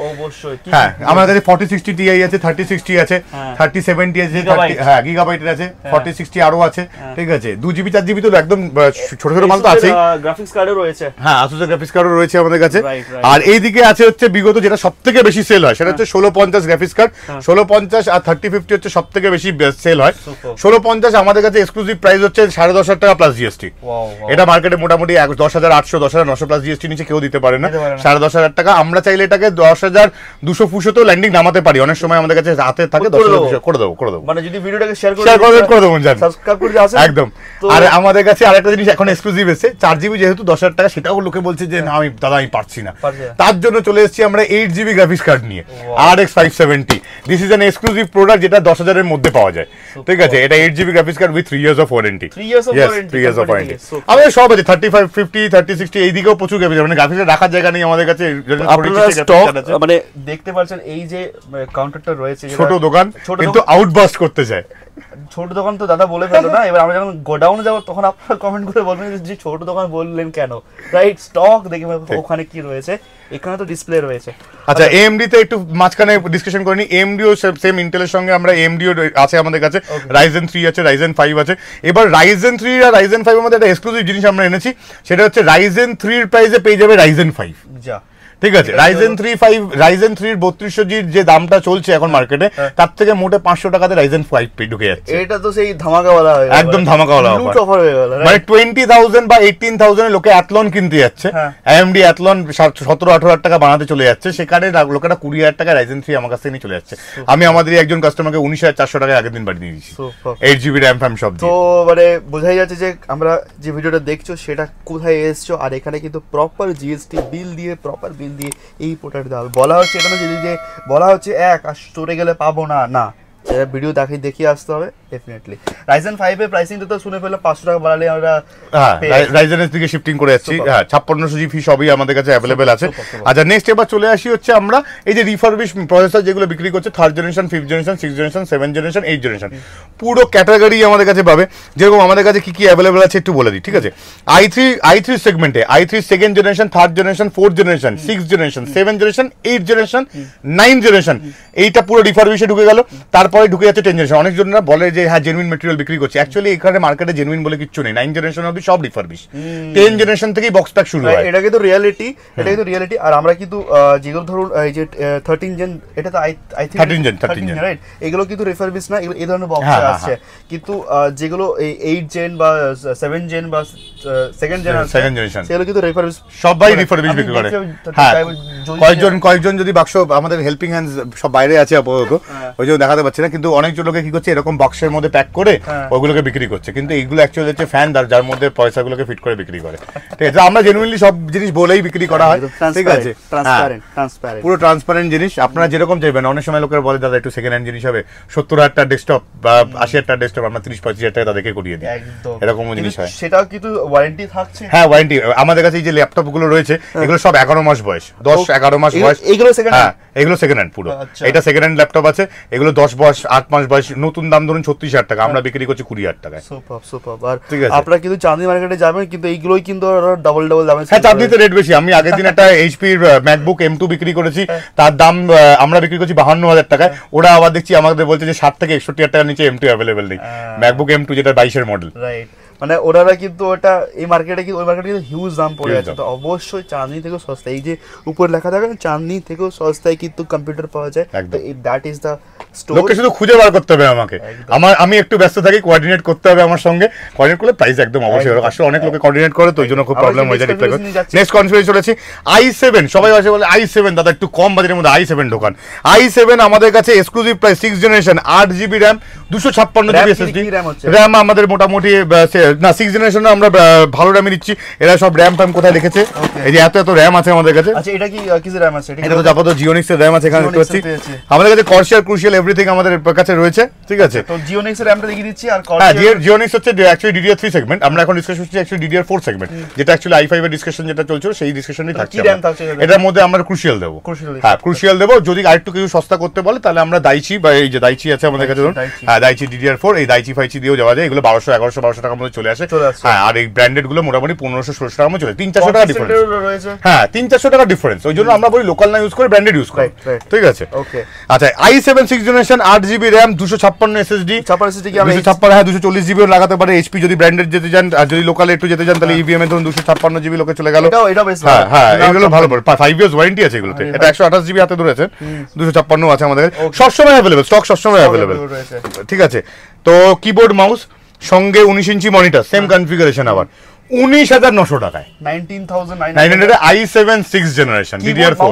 হ্যাঁ আমাদের কাছে 4060 Ti আছে, 3060 আছে, 3070 আছে, হ্যাঁ গিগাবাইটের আছে, 4060 আরো আছে। ঠিক আছে, 2GB 4GB তো একদম ছোট ছোট মাল তো আছে। গ্রাফিক্স কার্ডও রয়েছে, হ্যাঁ আসুসের গ্রাফিক্স কার্ডও রয়েছে আমাদের কাছে। আর এইদিকে আছে হচ্ছে বিগত যেটা সবথেকে বেশি সেল হয়, সেটা হচ্ছে 1650 গ্রাফিক্স কার্ড। 1650 আর 3050 হচ্ছে সবথেকে বেশি সেল হয়। 1650 আমাদের কাছে এক্সক্লুসিভ প্রাইস হচ্ছে 10,500 টাকা প্লাস জিএসটি। এটা মার্কেটে মোটামুটি 10,800 10,900 প্লাস জিএসটি নিচে কেউ দিতে পারে না। 10,500 টাকা আমরা চাইলে এটাকে 10,200 তেও ল্যান্ডিং নামাতে পারি। অনেক সময় আমাদের কাছে হাতে থাকে 10,200 করে দেবো। মানে যদি ভিডিওটাকে শেয়ার করে দেবো, সাবস্ক্রাইব করে আসেন একদম। আর আমাদের কাছে আরেকটা জিনিস এখন এক্সক্লুসিভ এসেছে, 4GB যেহেতু 10,000 টাকা, সেটাও লোকে বলছে যে না আমি পারছি না, তার জন্য চলে এসেছি আমরা 8GB গ্রাফিক্স কার্ড নিয়ে, RX 570। This is an exclusive product যেটা 10,000 এর মধ্যে পাওয়া যায়। ঠিক আছে, এটা 8GB graphics card with 3 years of warranty। 3 years of warranty আমাদের সব আছে, 35 50 30 60 এই দিকেও প্রচুর গ্রাফিক্স, মানে গ্রাফিক্স রাখার জায়গা নেই আমাদের কাছে। মানে দেখতে পাচ্ছেন এই যে কাউন্টারটা রয়েছে, ছোট দোকান কিন্তু আউটবাস্ট করতে চায়। ছোট দোকান তো দাদা বলে ফেলো না, এবার আমরা যখন গোডাউনে যাবো তখন আপনারা কমেন্ট করে বলবেন যে ছোট দোকান বললেন কেন, রাইট? স্টক দেখে ওখানে কি রয়েছে, এখানে তো ডিসপ্লে রয়েছে। আচ্ছা AMD তে একটু মাঝখানে ডিসকাশন করে নি। AMD ও সেম ইন্টেলের সঙ্গে আমরা AMD ও আছে আমাদের কাছে, Ryzen 3 আছে, Ryzen 5 আছে। এবার Ryzen 3 আর Ryzen 5 এর মধ্যে একটা এক্সক্লুসিভ জিনিস আমরা এনেছি, সেটা হচ্ছে Ryzen 3 এর প্রাইসে পেয়ে যাবে Ryzen 5। যা ঠিক আছে, Ryzen 3 এর 3200G যে দামটা চলছে এখন মার্কেটে, তার থেকে মোটে 500 টাকাতে Ryzen 5 ঢুকে যাচ্ছে। এটা তো সেই ধামাকাওয়ালা হয়ে গেল, একদম ধামাকাওয়ালা অফার হয়ে গেল। মানে 20,000 বা 18,000 এ লোকে Athlon কিনতে যাচ্ছে, AMD Athlon 17-18,000 টাকা বানাতে চলে যাচ্ছে, সেখানে লোকেরা 20,000 টাকা Ryzen 3 আমার কাছ থেকে নিয়ে চলে যাচ্ছে। আমি আমাদের একজন কাস্টমারকে 19,400 টাকায় আগের দিন বাড়িয়ে দিয়েছি, 8GB RAM ফ্যাম সব। তো মানে বোঝাই যাচ্ছে যে আমরা যে ভিডিওটা দেখছো সেটা কোথায় এসছো, আর এখানে কিন্তু প্রপার জিএসটি বিল দিয়ে, প্রপার বিল দিয়ে এই প্রোডাক্ট দেওয়া বলা হচ্ছে। এটা না যে বলা হচ্ছে আর স্টোরে গেলে পাবো না, না, ভিডিও দেখিয়ে আসতে হবে, ডেফিনেটলি Ryzen 5 এর প্রাইসিং তো শুনে ফেললাম 500 টাকা বাড়ালে আমরা হ্যাঁ রাইজেনের দিকে শিফটিং করে যাচ্ছি। হ্যাঁ 5600 জিবি সবই আমাদের কাছে অ্যাভেলেবেল আছে। আচ্ছা নেক্সট এবার চলে আসি হচ্ছে আমরা এই যে রিফারবিশ প্রসেসর যেগুলো বিক্রি করছে 3rd generation 5th generation 6th generation 7th generation 8th generation পুরো ক্যাটাগরি আমাদের কাছে পাবে। যেরকম আমাদের কাছে কি কি অ্যাভেলেবেল আছে একটু বলে দিই, ঠিক আছে? i3 সেগমেন্টে i3 2nd generation 3rd generation 4th generation 6th generation 7th generation 8th generation 9th generation এইটা পুরো রিফারবিশে ঢুকে গেল। তারপরে ঢুকে যাচ্ছে 10th জেনারেশন। অনেকজনরা বলে যে হ্যাঁ জেনুইন ম্যাটেরিয়াল বিক্রি করছে, অ্যাকচুয়ালি এখানে মার্কেটে জেনুইন বলে কিছু নেই। 9th জেনারেশন অবধি সব রিফারবিশ, 10th জেনারেশন থেকেই বক্স প্যাক শুরু হয়। এটা কিন্তু রিয়ালিটি, এটা কিন্তু রিয়ালিটি। আর আমরা কিন্তু যেগুলো ধরুন এই যে 13 জেন, এটা তো আই থিংক 13 জেন রাইট, এগুলো কিন্তু রিফারবিশ না, এগুলো এই ধরনের বক্সে আসছে। কিন্তু যেগুলো এই 8 জেন বা 7 জেন বা 2nd জেনারেশন সেগুলো কিন্তু রিফারবিশ, সবাই রিফারবিশ বিক্রি করে। হ্যাঁ কয়েকজন যদি বাক্স আমাদের হেল্পিং হ্যান্ডস সব বাইরে আছে আপাতত, ওই জন্য দেখাতে পাচ্ছি না, কিন্তু অনেকজন লোকে কি করছে এরকম বাক্সের মধ্যে প্যাক করে ওইগুলোকে বিক্রি করছে। কিন্তু এইগুলো অ্যাকচুয়ালি হচ্ছে ফ্যান যার মধ্যে পয়সাগুলোকে ফিট করে বিক্রি করে। ঠিক আছে, আমরা জেনুইনলি সব জিনিস বলেই বিক্রি করা হয়। ঠিক আছে, ট্রান্সপারেন্ট পুরো ট্রান্সপারেন্ট জিনিস আপনারা যেরকম চাইবেন। অনেক সময় লোকেরা বলে দাদা একটু সেকেন্ড হ্যান্ড জিনিস হবে, 70,000 টাকার ডেস্কটপ বা 80,000 টাকার ডেস্কটপ আমরা 30-35,000 টাকা তাদেরকে করিয়ে দিই, এরকম জিনিস হয়। সেটাও কিন্তু ওয়ারেন্টি থাকছে। হ্যাঁ ওয়ারেন্টি আমাদের কাছে এই যে ল্যাপটপ গুলো রয়েছে এগুলো সব 11 মাস বয়স, 10-11 মাস বয়স। এগুলো সেকেন্ড হ্যান্ড, এগুলো সেকেন্ড হ্যান্ড পুরো। এটা সেকেন্ড হ্যান্ড ল্যাপটপ আছে, এগুলো 10 বয়স 8 মাস বয়স, নতুন দাম ধরুন 36,000 টাকা, আমরা বিক্রি করছি 20,000 টাকায়। সুপার। আর আপনারা কিন্তু চাঁদনি মার্কেটে যাবেন, কিন্তু এইগুলোই কিন্তু ডাবল দামে। হ্যাঁ চাঁদনিতে রেট বেশি। আমি আগের দিন একটা এইচপির ম্যাকবুক M2 বিক্রি করেছি, তার দাম আমরা বিক্রি করছি 52,000 টাকায়। ওরা আবার দেখছি আমাদের বলছে যে 60 থেকে 61,000 টাকার নিচে M2 অ্যাভেলেবেল নেই, ম্যাকবুক M2 যেটা 22 মডেল। রাইট, মানে ওনারা কিন্তু ওটা এই মার্কেটে কিন্তু ওই মার্কেটে কিন্তু হিউজ দাম পড়ে আছে। তো অবশ্যই চাঁদনি থেকেও সস্তা, এই যে উপরে লেখা থাকে চাঁদনি থেকেও সস্তায় কিন্তু কম্পিউটার পাওয়া যায়। তো দ্যাট ইজ দ্য স্টোর। লোকে শুধু খুঁজে বার করতে হবে আমাকে, আমি একটু ব্যস্ত থাকি, কোঅর্ডিনেট করতে হবে আমার সঙ্গে। কোঅর্ডিনেট করলে প্রাইস একদম অবশ্যই। আসলে অনেক লোকে কোঅর্ডিনেট করে তো ওই জন্য খুব প্রবলেম হয়ে যায়। নেক্সট কনফিগারেশন চলেছি i7। সবাই আসে বলে i7 দাদা একটু কম বাজেটের মধ্যে i7 ঢোকান। i7 আমাদের কাছে exclusive price 6th generation 8GB RAM 256GB SSD RAM আমাদের মোটামুটি না 6th জেনারেশন আমরা ভালো র্যামই দিচ্ছি। এরা সব র্যাম ফ্যাম কোথায় লিখেছে, এই যে এত র্যাম আছে আমাদের কাছে। আচ্ছা এটা কি কিসের র্যাম আছে? এটা তো আপাতত জিওনিক্স এর র্যাম আছে, এখানে দেখতে পাচ্ছি। আমাদের কাছে কর্সিয়ার ক্রুশিয়াল এভরিথিং আমাদের কাছে রয়েছে। ঠিক আছে, তো জিওনিক্স এর র্যামটা দেখিয়ে দিচ্ছি। আর হ্যাঁ জিওনিক্স হচ্ছে অ্যাকচুয়ালি DDR3 সেগমেন্ট, আমরা এখন ডিসকাস করছি অ্যাকচুয়ালি DDR4 সেগমেন্ট, যেটা অ্যাকচুয়ালি i5 এর ডিসকাশন যেটা চলছিল সেই ডিসকাশনই থাকছে। এটার মধ্যে আমরা ক্রুশিয়াল দেব। হ্যাঁ ক্রুশিয়াল দেব। যদি আরেকটু কিছু সস্তা করতে বলে তাহলে আমরা দাইচি বা এই যে দাইচি আছে আমাদের কাছে, হ্যাঁ দাইচি DDR4, এই দাইচি ফাইচি দিয়েও যাওয়া যায়। এগুলো 1200 টাকার মধ্যে চলে আসে। হ্যাঁ আর এই ব্র্যান্ডেড গুলো মোটামুটি 1500-1600 টাকার মধ্যে চলে, 300-400 টাকা ডিফারেন্স। হ্যাঁ 300-400 টাকা ডিফারেন্স। ওই জন্য আমরা বলি লোকাল না ইউজ করে ব্র্যান্ডেড ইউজ করি। ঠিক আছে, ওকে। আচ্ছা i7 6th generation 8GB RAM 256 SSD 240GB লাগাতে পারে। HP যদি ব্র্যান্ডেড যেতে চান, আর যদি লোকালে একটু যেতে চান তাহলে EVM এর ধরুন 256GB লোকে চলে গেল। এটা বেশ ভালো। হ্যাঁ এগুলো ভালো পড়ে, 5 ইয়ার্স ওয়ারেন্টি আছে এগুলোতে। এটা 128GB হাতে ধরেছে, 256 আছে আমাদের সবসময় অ্যাভেলেবল, স্টক সবসময় অ্যাভেলেবল। ঠিক আছে, তো কিবোর্ড মাউস সঙ্গে 19 ইঞ্চি মনিটর, সেম কনফিগারেশন আবার 19,900 টাকায় 19,900 i7 6th generation DDR4।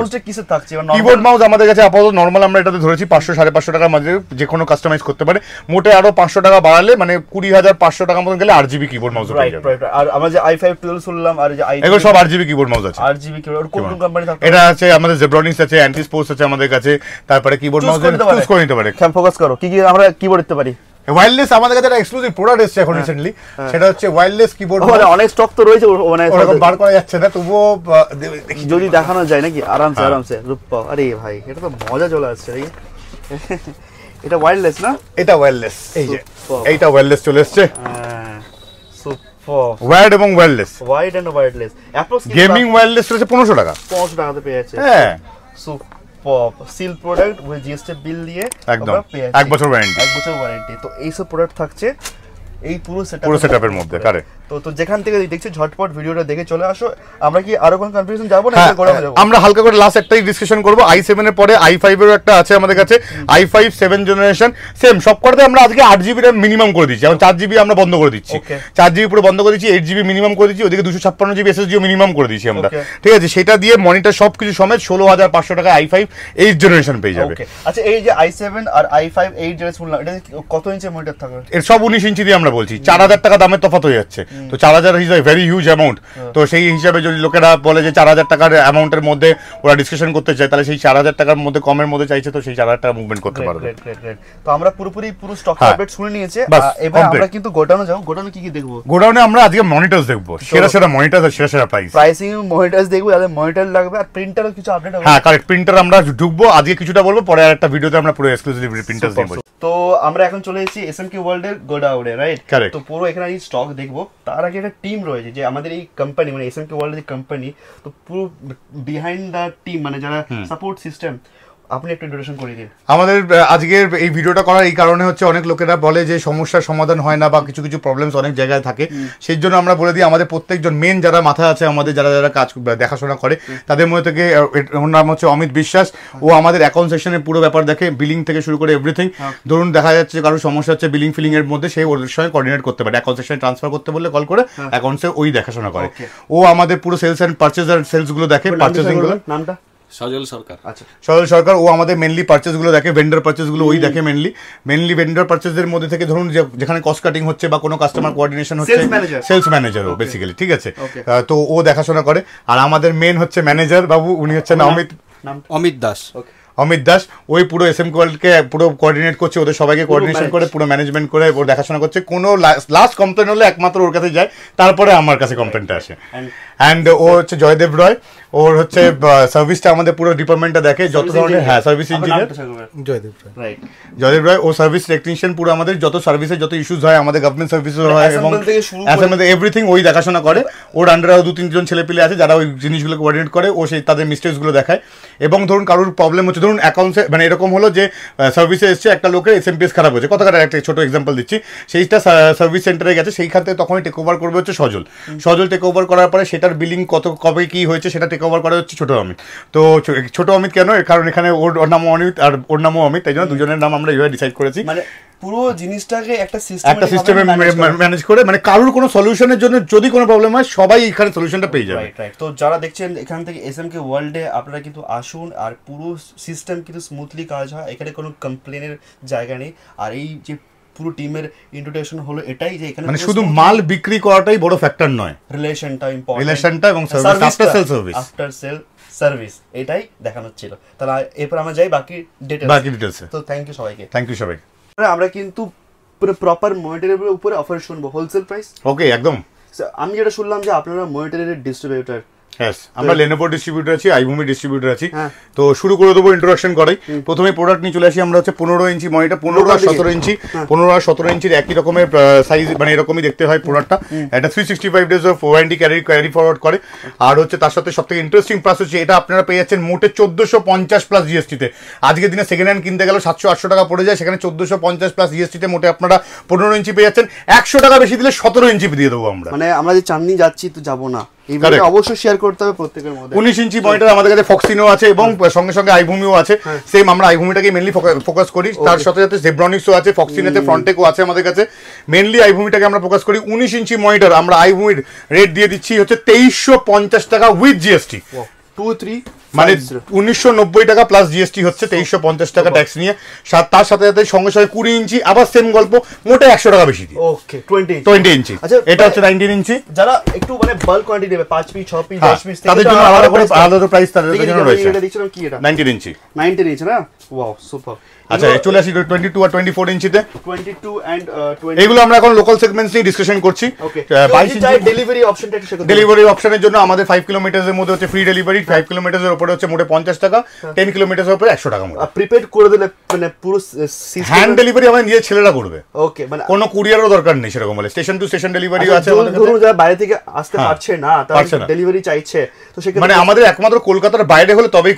Keyboard mouse আমাদের কাছে আপাতত নরমাল আমরা এটাতে ধরেছি 500-550 টাকার মধ্যে যে কোনো কাস্টমাইজ করতে পারে। মোটে আরো 500 টাকা বাড়ালে মানে 20,500 টাকার মতন গেলে 8GB কিবোর্ড মাউস পেয়ে যাবে। আর আমরা যে i5 12 শুনলাম, আর যে এগুলো সব 8GB কিবোর্ড মাউস আছে। 8GB কিবোর্ড কোন কোন কোম্পানি থাকে? এটা আছে আমাদের জেব্রনিক্স আছে, অ্যান্টি স্পোর্টস আছে আমাদের কাছে। তারপরে কিবোর্ড মাউস চুজ করে নিতে পারে। ফোকাস করো কি কি আমরা কিবোর্ড দিতে পারি। ওয়্যারলেস আমাদের কাছে একটা এক্সক্লুসিভ প্রোডাক্ট এসেছে এখন রিসেন্টলি, সেটা হচ্ছে ওয়্যারলেস কিবোর্ড। মানে অনেক স্টক তো রয়েছে, মানে ওরকম বার করা যাচ্ছে না, তবুও যদি দেখানো যায় নাকি আরামসে রূপা। আরে ভাই এটা তো মজা চলে আসছে রে। এটা ওয়্যারলেস না? এটা ওয়্যারলেস, এই যে এইটা ওয়্যারলেস চলে এসেছে। সুপার ওয়্যার্ড এবং wireless, wired and wireless. Approx gaming wireless রয়েছে 1500 টাকা। 1500 টাকাতে পেয়ে যাচ্ছে। হ্যাঁ seal product with GST bill দিয়ে একদম 1 বছর ওয়ারেন্টি। 1 বছর ওয়ারেন্টি। তো এই সব প্রোডাক্ট থাকছে এই পুরো সেটআপের মধ্যে। কারে তো যেখান থেকে দেখছো ঝটপট ভিডিওটা দেখে চলে আসো। আমরা কি আরো কোন কনফিউশন যাব না? আমরা হালকা করে লাস্ট একটাই ডিসকাশন করব। i7 এর পরে i5 এরও একটা আছে আমাদের কাছে, i5 7th জেনারেশন। সেম সবকটাতে আমরা আজকে 8GB RAM মিনিমাম করে দিচ্ছি, এবং 4GB আমরা বন্ধ করে দিচ্ছি। 4GB পুরো বন্ধ করে দিচ্ছি, 8GB মিনিমাম করে দিচ্ছি, ওদিকে 256GB SSD মিনিমাম করে দিচ্ছি আমরা। ঠিক আছে, সেটা দিয়ে মনিটর সবকিছু সমেত 16,500 টাকা i5 8th জেনারেশন পেয়ে যাবে। আচ্ছা এই যে i7 আর i5 8 জেনারেশন বললাম, এটা কত ইঞ্চি মনিটর থাকবে? এর সব 19 ইঞ্চি দিয়ে আমরা বলছি, 4,000 টাকা দামের তফাৎ হয়ে যাচ্ছে। তো 4000 is a very huge amount. তো সেই হিসাবে যদি লোকেরা বলে যে 4000 টাকার অ্যামাউন্টের মধ্যে ওরা ডিসকাশন করতে চায়, তাহলে সেই 4000 টাকার মধ্যে কমের মধ্যে চাইছে, তো সেই 4000 টাকা মুভমেন্ট করতে পারবে। তো আমরা পুরো স্টক আপডেট শুনে নিয়েছে। এবার আমরা কিন্তু গোডাউনে যাব। গোডাউনে কি কি দেখবো? গোডাউনে আমরা আজকে মনিটরস দেখবো, সেরা মনিটরস আর সেরা প্রাইসিং মনিটরস দেখবো, যাদের মনিটর লাগবে। আর প্রিন্টারও কিছু আপডেট হবে। হ্যাঁ কারেক্ট, প্রিন্টার আমরা ঢুকবো আজকে, কিছুটা বলবো, পরে আরেকটা ভিডিওতে আমরা পুরো এক্সক্লুসিভ প্রিন্টারস দেখবো। তো আমরা এখন চলে এসেছি এসএমকে ওয়ার্ল্ড এর গোডাউনে, রাইট? তো পুরো এখানে এই স্টক দেখবো। তার আগে একটা টিম রয়েছে, যে আমাদের এই কোম্পানি মানে এসএমকে ওয়ার্ল্ড এর কোম্পানি, তো পুরো বিহাইন্ড দ্য টিম মানে যারা সাপোর্ট সিস্টেম, আপনি একটু ইন্ট্রোডাকশন করে দিন। আমাদের আজকের এই ভিডিওটা করার এই কারণে হচ্ছে, অনেক লোকেরা বলে যে সমস্যার সমাধান হয় না বা কিছু কিছু প্রবলেমস অনেক জায়গায় থাকে, সেই জন্য আমরা বলে দিই আমাদের প্রত্যেকজন মেন যারা মাথা আছে, আমাদের যারা যারা কাজ দেখাশোনা করে, তাদের মধ্যে থেকে ওর নাম হচ্ছে অমিত বিশ্বাস। ও আমাদের অ্যাকাউন্ট সেকশনের পুরো ব্যাপার দেখে, বিলিং থেকে শুরু করে এভরিথিং। ধরুন দেখা যাচ্ছে কারোর সমস্যা হচ্ছে বিলিং ফিলিং এর মধ্যে, সেই ওর সঙ্গে কোঅর্ডিনেট করতে পারে, অ্যাকাউন্ট সেকশনে ট্রান্সফার করতে বললে কল করে অ্যাকাউন্টসে ওই দেখাশোনা করে। ও আমাদের পুরো সেলস এন্ড পারচেজ আর সেলস গুলো দেখে, পারচেজিং গুলো। নামটা সজল সরকার। আচ্ছা, সজল সরকার। ও আমাদের মেনলি পারচেজ গুলো দেখে, ভেন্ডার পারচেজ গুলো ওই দেখে মেনলি ভেন্ডার পারচেজের মধ্যে থেকে, ধরুন যেখানে কস্ট কাটিং হচ্ছে বা কোনো কাস্টমার কোঅর্ডিনেশন হচ্ছে, সেলস ম্যানেজার ও বেসিক্যালি, ঠিক আছে? তো ও দেখাশোনা করে। আর আমাদের মেন হচ্ছে ম্যানেজার বাবু, উনি হচ্ছেন অমিত দাস। অমিত দাস। ওই পুরো এসএমকে ওয়ার্ল্ডকে পুরো কোঅর্ডিনেট করছে, ওদের সবাইকে কোঅর্ডিনেশন করে, পুরো ম্যানেজমেন্ট করে, ওর দেখাশোনা করছে। কোনো লাস্ট কমপ্লেন হলে একমাত্র ওর কাছে যায়, তারপরে আমার কাছে কমপ্লেনটা আসে। অ্যান্ড ও হচ্ছে জয়দেব রয়, ওর হচ্ছে সার্ভিসটা আমাদের পুরো ডিপার্টমেন্টটা দেখে, যত ধরনের সার্ভিস ইঞ্জিনিয়ার জয়দেব রয়। ও সার্ভিস টেকনিশিয়ান, পুরো আমাদের যত সার্ভিসে যত ইস্যুস হয়, আমাদের গভর্নমেন্ট সার্ভিসেস হয় এবং এভরিথিং ওই দেখাশোনা করে। ওর আন্ডারে 2-3 ছেলে পেলে আছে যারা ওই জিনিসগুলো কোঅর্ডিনেট করে, ও সেই তাদের মিস্টেকসগুলো দেখায়। এবং ধরুন কারোর প্রবলেম হচ্ছে, ধরুন অ্যাকাউন্টসে মানে এরকম হলো যে সার্ভিসে এসছে, একটা লোকের এসএমপিএস খারাপ হয়েছে, কথা একটা ছোট এক্সাম্পল দিচ্ছি, সেইটা সার্ভিস সেন্টারে গেছে, সেইখান থেকে তখনই টেক ওভার করবে হচ্ছে সজল টেক ওভার করার পরে সেটার বিলিং কবে কি হয়েছে সেটা টেক ওভার করা হচ্ছে ছোট অমিত। তো ছোট অমিত কেন? কারণ এখানে ওর নামও অমিত আর ওর নামও অমিত, তাই জন্য দুজনের নাম আমরা এইভাবে ডিসাইড করেছি। মানে পুরো জিনিসটাকে একটা সিস্টেমে ম্যানেজ করে, মানে কারোর কোনো সলিউশনের জন্য যদি কোনো প্রবলেম হয়, সবাই এখানে সলিউশনটা পেয়ে যাবে। রাইট। তো যারা দেখছেন এখান থেকে এসএমকে ওয়ার্ল্ডে, আপনারা কিন্তু আসুন, আর পুরো সিস্টেম কিন্তু স্মুথলি কাজ হয়, এখানে কোনো কমপ্লেনের জায়গা নেই। আর এই যে পুরো টিমের ইন্ট্রোডাকশন হলো এটাই, যে এখানে মানে শুধু মাল বিক্রি করাটাই বড় ফ্যাক্টর নয়, রিলেশনটা ইম্পর্টেন্ট, রিলেশনটা এবং সার্ভিস, আফটার সেল সার্ভিস, এটাই দেখানো ছিল। তাহলে এরপর আমরা যাই বাকি ডিটেইলসে। তো থ্যাংক ইউ সবাইকে। আমরা কিন্তু পুরো প্রপার মনিটরের উপরে অফার শুনবো, হোলসেল প্রাইস। ওকে, একদম। আমি যেটা শুনলাম যে আপনারা মনিটরের ডিস্ট্রিবিউটর। আমরা লেনোভো ডিস্ট্রিবিউটর আছি, আইভূমি ডিস্ট্রিবিউটর আছি। তো শুরু করে দেবো ইন্ট্রোডাকশন করাই। প্রথমে প্রোডাক্ট নিয়ে চলে আসি আমরা হচ্ছে 15 ইঞ্চি মনিটর, 15 আর 17 ইঞ্চি। 15 আর 17 ইঞ্চির একই রকমের সাইজ, মানে এরকমই দেখতে হয় প্রোডাক্টটা। এটা 365 days of warranty carry forward করে। আর হচ্ছে তার সাথে সবথেকে ইন্টারেস্টিং প্রাইস হচ্ছে এটা আপনারা পেয়ে যাচ্ছেন মোটে 1450 প্লাস জিএসটিতে। আজকের দিনে সেকেন্ড হ্যান্ড কিনতে গেলে 700-800 টাকা পড়ে যায়, সেখানে 1450 প্লাস জিএসটিতে মোটে আপনারা 15 ইঞ্চি পেয়ে যাচ্ছেন। 100 টাকা বেশি দিলে 17 ইঞ্চি দিয়ে দেবো আমরা। মানে আমরা যে চাঁদনি যাচ্ছি তো যাবো না, অবশ্যই শেয়ার করতে হবে প্রত্যেকের মধ্যে। 19 ইঞ্চি মনিটর আমাদের কাছে ফক্সিনো আছে এবং সঙ্গে সঙ্গে আইভূমিও আছে। সেম আমরা আইভূমিটাকে মেনলি ফোকাস করি, তার সাথে সাথে জেব্রনিক্সও আছে, ফক্সিনোতে ফ্রন্টেকও আছে আমাদের কাছে। মেনলি আইভূমিটাকে আমরা ফোকাস করি। 19 ইঞ্চি মনিটর আমরা আইভূমির রেট দিয়ে দিচ্ছি হচ্ছে 2350 টাকা উইথ জিএসটি। 2-3 মানে 1990 টাকা প্লাস জিএসটি হচ্ছে 2350 টাকা ট্যাক্স নিয়ে। তার সাথে সাথে সঙ্গে সঙ্গে 20 ইঞ্চি আবার সেম গল্প, মোটে 100 টাকা বেশি দিয়ে। ওকে, 20 ইঞ্চি। এটা হচ্ছে 19 ইঞ্চি। যারা একটু মানে বাল্ক কোয়ান্টিটি নেবে, 5 পিস 6 পিস 10 পিস, তাদের জন্য আলাদা করে আলাদা প্রাইস তাদের জন্য রয়েছে। এটা দেখছিলাম কি এটা 19 ইঞ্চি। 19 ইঞ্চি না? Wow, super. আচ্ছা, চলে আসি 22 আর 24 ইঞ্চিতে। 22 এন্ড 20 এগুলো আমরা এখন লোকাল সেগমেন্টস নিয়ে ডিসকাশন করছি। 22 ইঞ্চি ডেলিভারি অপশনটা একটু শেয়ার করুন। ডেলিভারি অপশনের জন্য আমাদের 5 কিলোমিটারের মধ্যে হচ্ছে ফ্রি ডেলিভারি, 5 কিলোমিটারের উপরে হচ্ছে মোটে 50 টাকা, 10 কিলোমিটারের উপরে 100 টাকা মোটে। প্রিপেড করে দিলে মানে পুরো সিস্টেম হ্যান্ড ডেলিভারি আমাদের নিজের ছেলেরা করবে। ওকে, মানে কোনো কুরিয়ারও দরকার নেই সেরকম বলে। স্টেশন টু স্টেশন ডেলিভারিও আছে আমাদের কাছে। ধরুন যারা বাইরে থেকে আসতে পারছে না, তারা ডেলিভারি চাইছে, তো সেক্ষেত্রে মানে আমাদের একমাত্র কলকাতার বাইরে হলে তবেই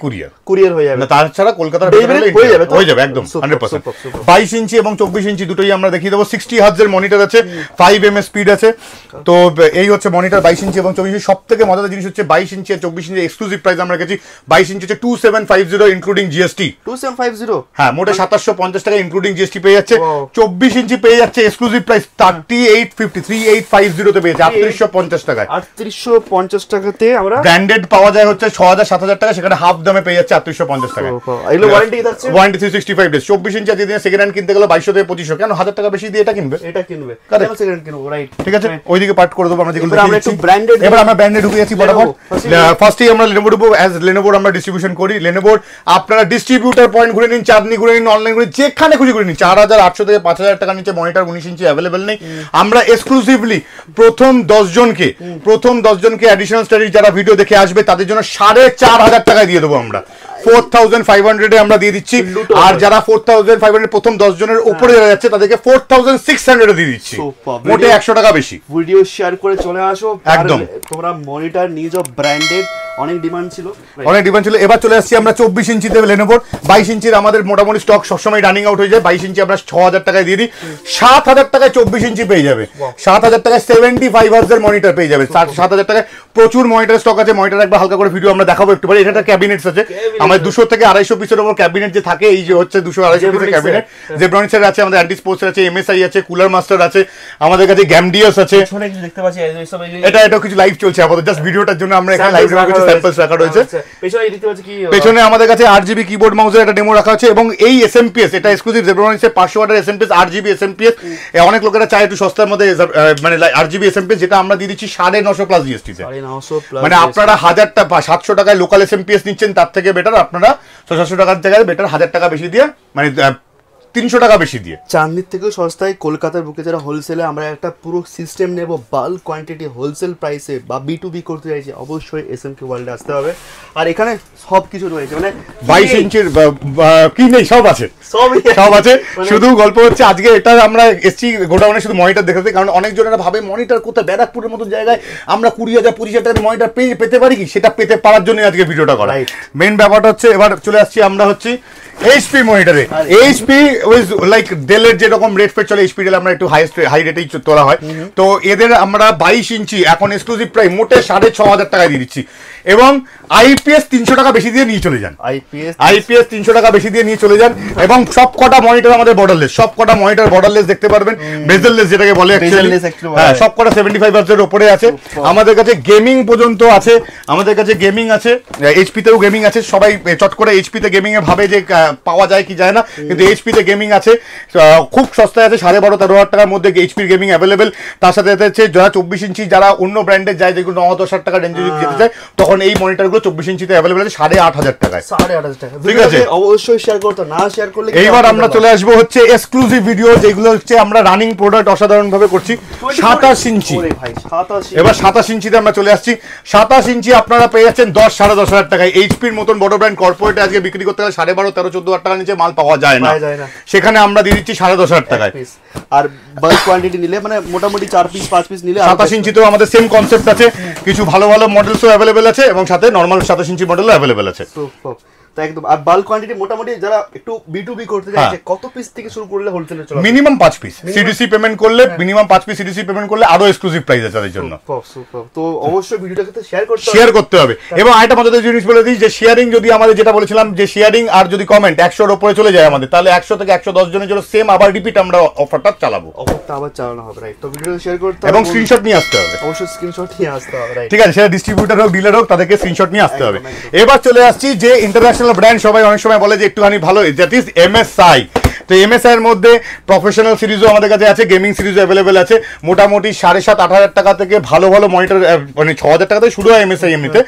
কুরিয়ার হয়ে যাবে, তাছাড়া কলকাতার ভিতরে হয়ে যাবে একদম 100%। 22 ইঞ্চি এবং 24 ইঞ্চি দুটোই আমরা দেখিয়ে দেবো। 60 হার্টজের মনিটর আছে, 5 ms স্পিড আছে। তো এই হচ্ছে মনিটর 22 ইঞ্চি এবং 24 ইঞ্চি। সব থেকে মজাদার জিনিস হচ্ছে 22 ইঞ্চি আর 24 ইঞ্চি এক্সক্লুসিভ প্রাইস আমরা রেখেছি 22 ইঞ্চি হচ্ছে 2750 ইনক্লুডিং জিএসটি। 2750 হ্যাঁ, মোটে 2750 টাকা ইনক্লুডিং জিএসটি পেয়ে যাচ্ছে। 24 ইঞ্চি পেয়ে যাচ্ছে এক্সক্লুসিভ প্রাইস 3850 তে পেয়ে যাচ্ছে 3850 টাকায়। 3850 টাকাতে আমরা ব্র্যান্ডেড পাওয়া যায় হচ্ছে 6000 7000 টাকা, সেখানে হাফ দামে পেয়ে যাচ্ছে 3850 টাকা। এগুলো ওয়ারেন্টি থাকছে, ওয়ারেন্টি 365 ডেজ। 24 ইঞ্চি আজকে দিনে সেকেন্ড হ্যান্ড কিনতে গেলে 2200 থেকে 2500, কেন 1000 টাকা বেশি দিয়ে এটা কিনবে? কেন সেকেন্ড কিনবো, রাইট? ঠিক আছে, ওইদিকে পার্ট করে দেবো আমরা যেগুলো। আমরা একটু ব্র্যান্ডেড, এবার আমরা ব্র্যান্ডে ঢুকে যাচ্ছি বরাবর। ফার্স্টেই আমরা লেনোভো ঢুকবো। অ্যাজ লেনোভোর আমরা ডিস্ট্রিবিউশন করি। লেনোভোর আপনারা ডিস্ট্রিবিউটার পয়েন্ট ঘুরে নিন, চাঁদনি ঘুরে নিন, অনলাইন ঘুরে যেখানে খুশি ঘুরে নিন। 4800 থেকে 5000 টাকার নিচে মনিটর 19 ইঞ্চি অ্যাভেলেবেল নেই। আমরা এক্সক্লুসিভলি প্রথম 10 জনকে অ্যাডিশনাল স্টাডি যারা ভিডিও দেখে আসবে তাদের জন্য 4500 টাকায় দিয়ে দেবো আমরা। 4500 এ আমরা দিয়ে দিচ্ছি। আর যারা 4500 প্রথম 10 জনের উপরে যারা যাচ্ছে তাদেরকে 4600 এ দিয়ে দিচ্ছি, মোটে 100 টাকা বেশি। ভিডিও শেয়ার করে চলে আসো একদম। তোমরা মনিটর নিজ ব্র্যান্ডেড, অনেক ডিমান্ড ছিল। এবার চলে আসছি আমরা 24 ইঞ্চিতে লেনোভোর। 22 ইঞ্চির আমাদের মোটামুটি স্টক সবসময় রানিং আউট হয়ে যায়। 22 ইঞ্চি আমরা 6000 টাকায় দিয়ে দিই। 7000 টাকায় 24 ইঞ্চি পেয়ে যাবে। 7000 টাকায় 75 হার্জ মনিটর পেয়ে যাবে। 7000 টাকায় প্রচুর মনিটর স্টক আছে। মনিটর একবার হালকা করে ভিডিও আমরা দেখাবো একটু পরে। এটা ক্যাবিনেটস আছে আমাদের 200 থেকে 250 পিসের উপর ক্যাবিনেট যে থাকে, এই যে হচ্ছে 200-250 পিসের ক্যাবিনেট। জেব্রনিক্সের আছে, আমাদের অ্যান্টি স্পোর্টস আছে, এমএসআই আছে, কুলার মাস্টার আছে, আমাদের কাছে গ্যামডিয়াস আছে। দেখতে পাচ্ছি এটা কিছু লাইভ চলছে আপাতত, জাস্ট ভিডিওটার জন্য আমরা এখানে লাইভ কিছু স্যাম্পলস রাখা রয়েছে। পেছনে আমাদের কাছে 8GB কিবোর্ড মাউসের একটা ডেমো রাখা আছে। এবং এই এসএমপিএস, এটা এক্সক্লুসিভ জেব্রনিক্সের 500 ওয়াটের এসএমপিএস, 8GB এসএমপিএস। অনেক লোকেরা চায় একটু সস্তার মধ্যে মানে 8GB এসএমপিএস, যেটা আমরা দিয়ে দিচ্ছি 950 প্লাস জিএসটি তে। মানে আপনারা 1000 টাকা 700 টাকায় লোকাল এসএমপিএস নিচ্ছেন, তার থেকে বেটার আপনারা 700 টাকার জায়গায় বেটার 1000 টাকা বেশি দিয়ে, মানে 300 টাকা বেশি দিয়ে। চাঁদনির থেকেও সস্তায় কলকাতার বুকে যারা হোলসেলে আমরা একটা পুরো সিস্টেম নেব, বাল্ক কোয়ান্টিটি হোলসেল প্রাইসে বা B2B করতে চাইছি, অবশ্যই এসএমকে ওয়ার্ল্ডে আসতে হবে। আর এখানে সব কিছু রয়েছে, মানে 22 ইঞ্চির কি নেই, সব আছে, সব আছে। শুধু গল্প হচ্ছে আজকে এটা আমরা এসছি গোডাউনে শুধু মনিটর দেখাতে, কারণ অনেক জনেরা ভাবে মনিটর কোথায়, ব্যারাকপুরের মতো জায়গায় আমরা 20,000-25,000 টাকার মনিটর পেতে পারি কি, সেটা পেতে পারার জন্য আজকে ভিডিওটা করা। মেইন ব্যাপারটা হচ্ছে, এবার চলে আসছি আমরা হচ্ছে এইচপি মনিটরে। এইচপি উইজ লাইক ডেলের যেরকম রেট ফেট চলে, এইচপি ডেল আমরা একটু হাই রেটেই তোলা হয়। তো এদের আমরা 22 ইঞ্চি এখন এক্সক্লুসিভ প্রাইস মোটে 6500 টাকায় দিয়ে দিচ্ছি। এবং আইপিএস 300 টাকা বেশি দিয়ে নিয়ে চলে যান। আইপিএস 300 টাকা বেশি দিয়ে নিয়ে চলে যান। এবং সব কটা মনিটর আমাদের বর্ডারলেস, সব কটা মনিটর বর্ডারলেস দেখতে পারবেন, বেজেললেস যেটাকে বলে অ্যাকচুয়ালি। হ্যাঁ, সব কটা 75 হার্জের উপরে আছে। আমাদের কাছে গেমিং পর্যন্ত আছে, আমাদের কাছে গেমিং আছে, এইচপি তেও গেমিং আছে। সবাই চট করে এইচপি তে গেমিং এ ভাবে যে পাওয়া যায় কি যায় না, কিন্তু এইচপি তে গেমিং আছে, খুব সস্তায় আছে। 12,500-13,000 টাকার মধ্যে এইচপির গেমিং অ্যাভেলেবেল। তার সাথে হচ্ছে যারা 24 ইঞ্চি, যারা অন্য ব্র্যান্ডের যায়, যেগুলো 9,000 টাকা রেঞ্জে যেতে চায়, তখন এই মনিটরগুলো 24 ইঞ্চিতে অ্যাভেলেবেল আছে 8,500 টাকায়। 8,500 টাকা, ঠিক আছে? অবশ্যই শেয়ার করতে, না শেয়ার করলে। এইবার আমরা চলে আসবো হচ্ছে এক্সক্লুসিভ ভিডিও, যেগুলো হচ্ছে আমরা রানিং প্রোডাক্ট অসাধারণ ভাবে করছি। 27 ইঞ্চি, এবার 27 ইঞ্চিতে আমরা চলে আসছি। 27 ইঞ্চি আপনারা পেয়ে যাচ্ছেন 10-10,500 টাকায়। এইচপির মতন বড় ব্র্যান্ড কর্পোরেটে আজকে বিক্রি করতে গেলে 12,500-13,000-14,000 টাকার নিচে মাল পাওয়া যায় না, সেখানে আমরা দিয়ে দিচ্ছি 10,500 টাকায়। আর বাল্ক কোয়ান্টিটি নিলে, মানে মোটামুটি 4 পিস 5 পিস নিলে 27 ইঞ্চিতেও আমাদের সেম কনসেপ্ট আছে, কিছু ভালো ভালো মডেলসও অ্যাভেলেবেল আছে, এবং সাথে নর্মাল 27 ইঞ্চি মডেলও অ্যাভেলেবেল আছে। একদম। আর বাল্ক কোয়ান্টিটি মোটামুটি যারা একটু B2B করতে চাইছে, কত পিস থেকে শুরু করলে হোলসেলে চলে? মিনিমাম 5 পিস সিডিসি পেমেন্ট করলে, মিনিমাম 5 পিস সিডিসি পেমেন্ট করলে আরো এক্সক্লুসিভ প্রাইস আছে তাদের জন্য। তো অবশ্যই ভিডিওটাকে শেয়ার করতে হবে। এবং আরেকটা মজাদার জিনিস বলে দিই, যে শেয়ারিং যদি আমাদের, যেটা বলেছিলাম, যে শেয়ারিং আর যদি কমেন্ট 100 এর উপরে চলে যায় আমাদের, তাহলে 100 থেকে 110 জনের জন্য সেম আবার রিপিট আমরা অফারটা চালাবো। অফারটা আবার চালানো হবে, রাইট? তো ভিডিওটা শেয়ার করতে হবে এবং স্ক্রিনশট নিয়ে আসতে হবে। অবশ্যই স্ক্রিনশট নিয়ে আসতে হবে, রাইট? ঠিক আছে, সেটা ডিস্ট্রিবিউটর হোক, ডিলার হোক, তাদেরকে স্ক্রিনশট নিয়ে আসতে হবে। এবার চলে আসছি যে ইন্টারন্যাশনাল ব্র্যান্ড সবাই অনেক সময় বলে যে একটুখানি ভালো, দ্যাট ইজ এমএসআই। তো এমএসআই এর মধ্যে প্রফেশনাল সিরিজও আমাদের কাছে আছে, গেমিং সিরিজও অ্যাভেলেবেল আছে। মোটামুটি 7,500-8,000 টাকা থেকে ভালো ভালো মনিটর, মানে 6,000 টাকা থেকে শুরু হয় এমএসআই এমনিতে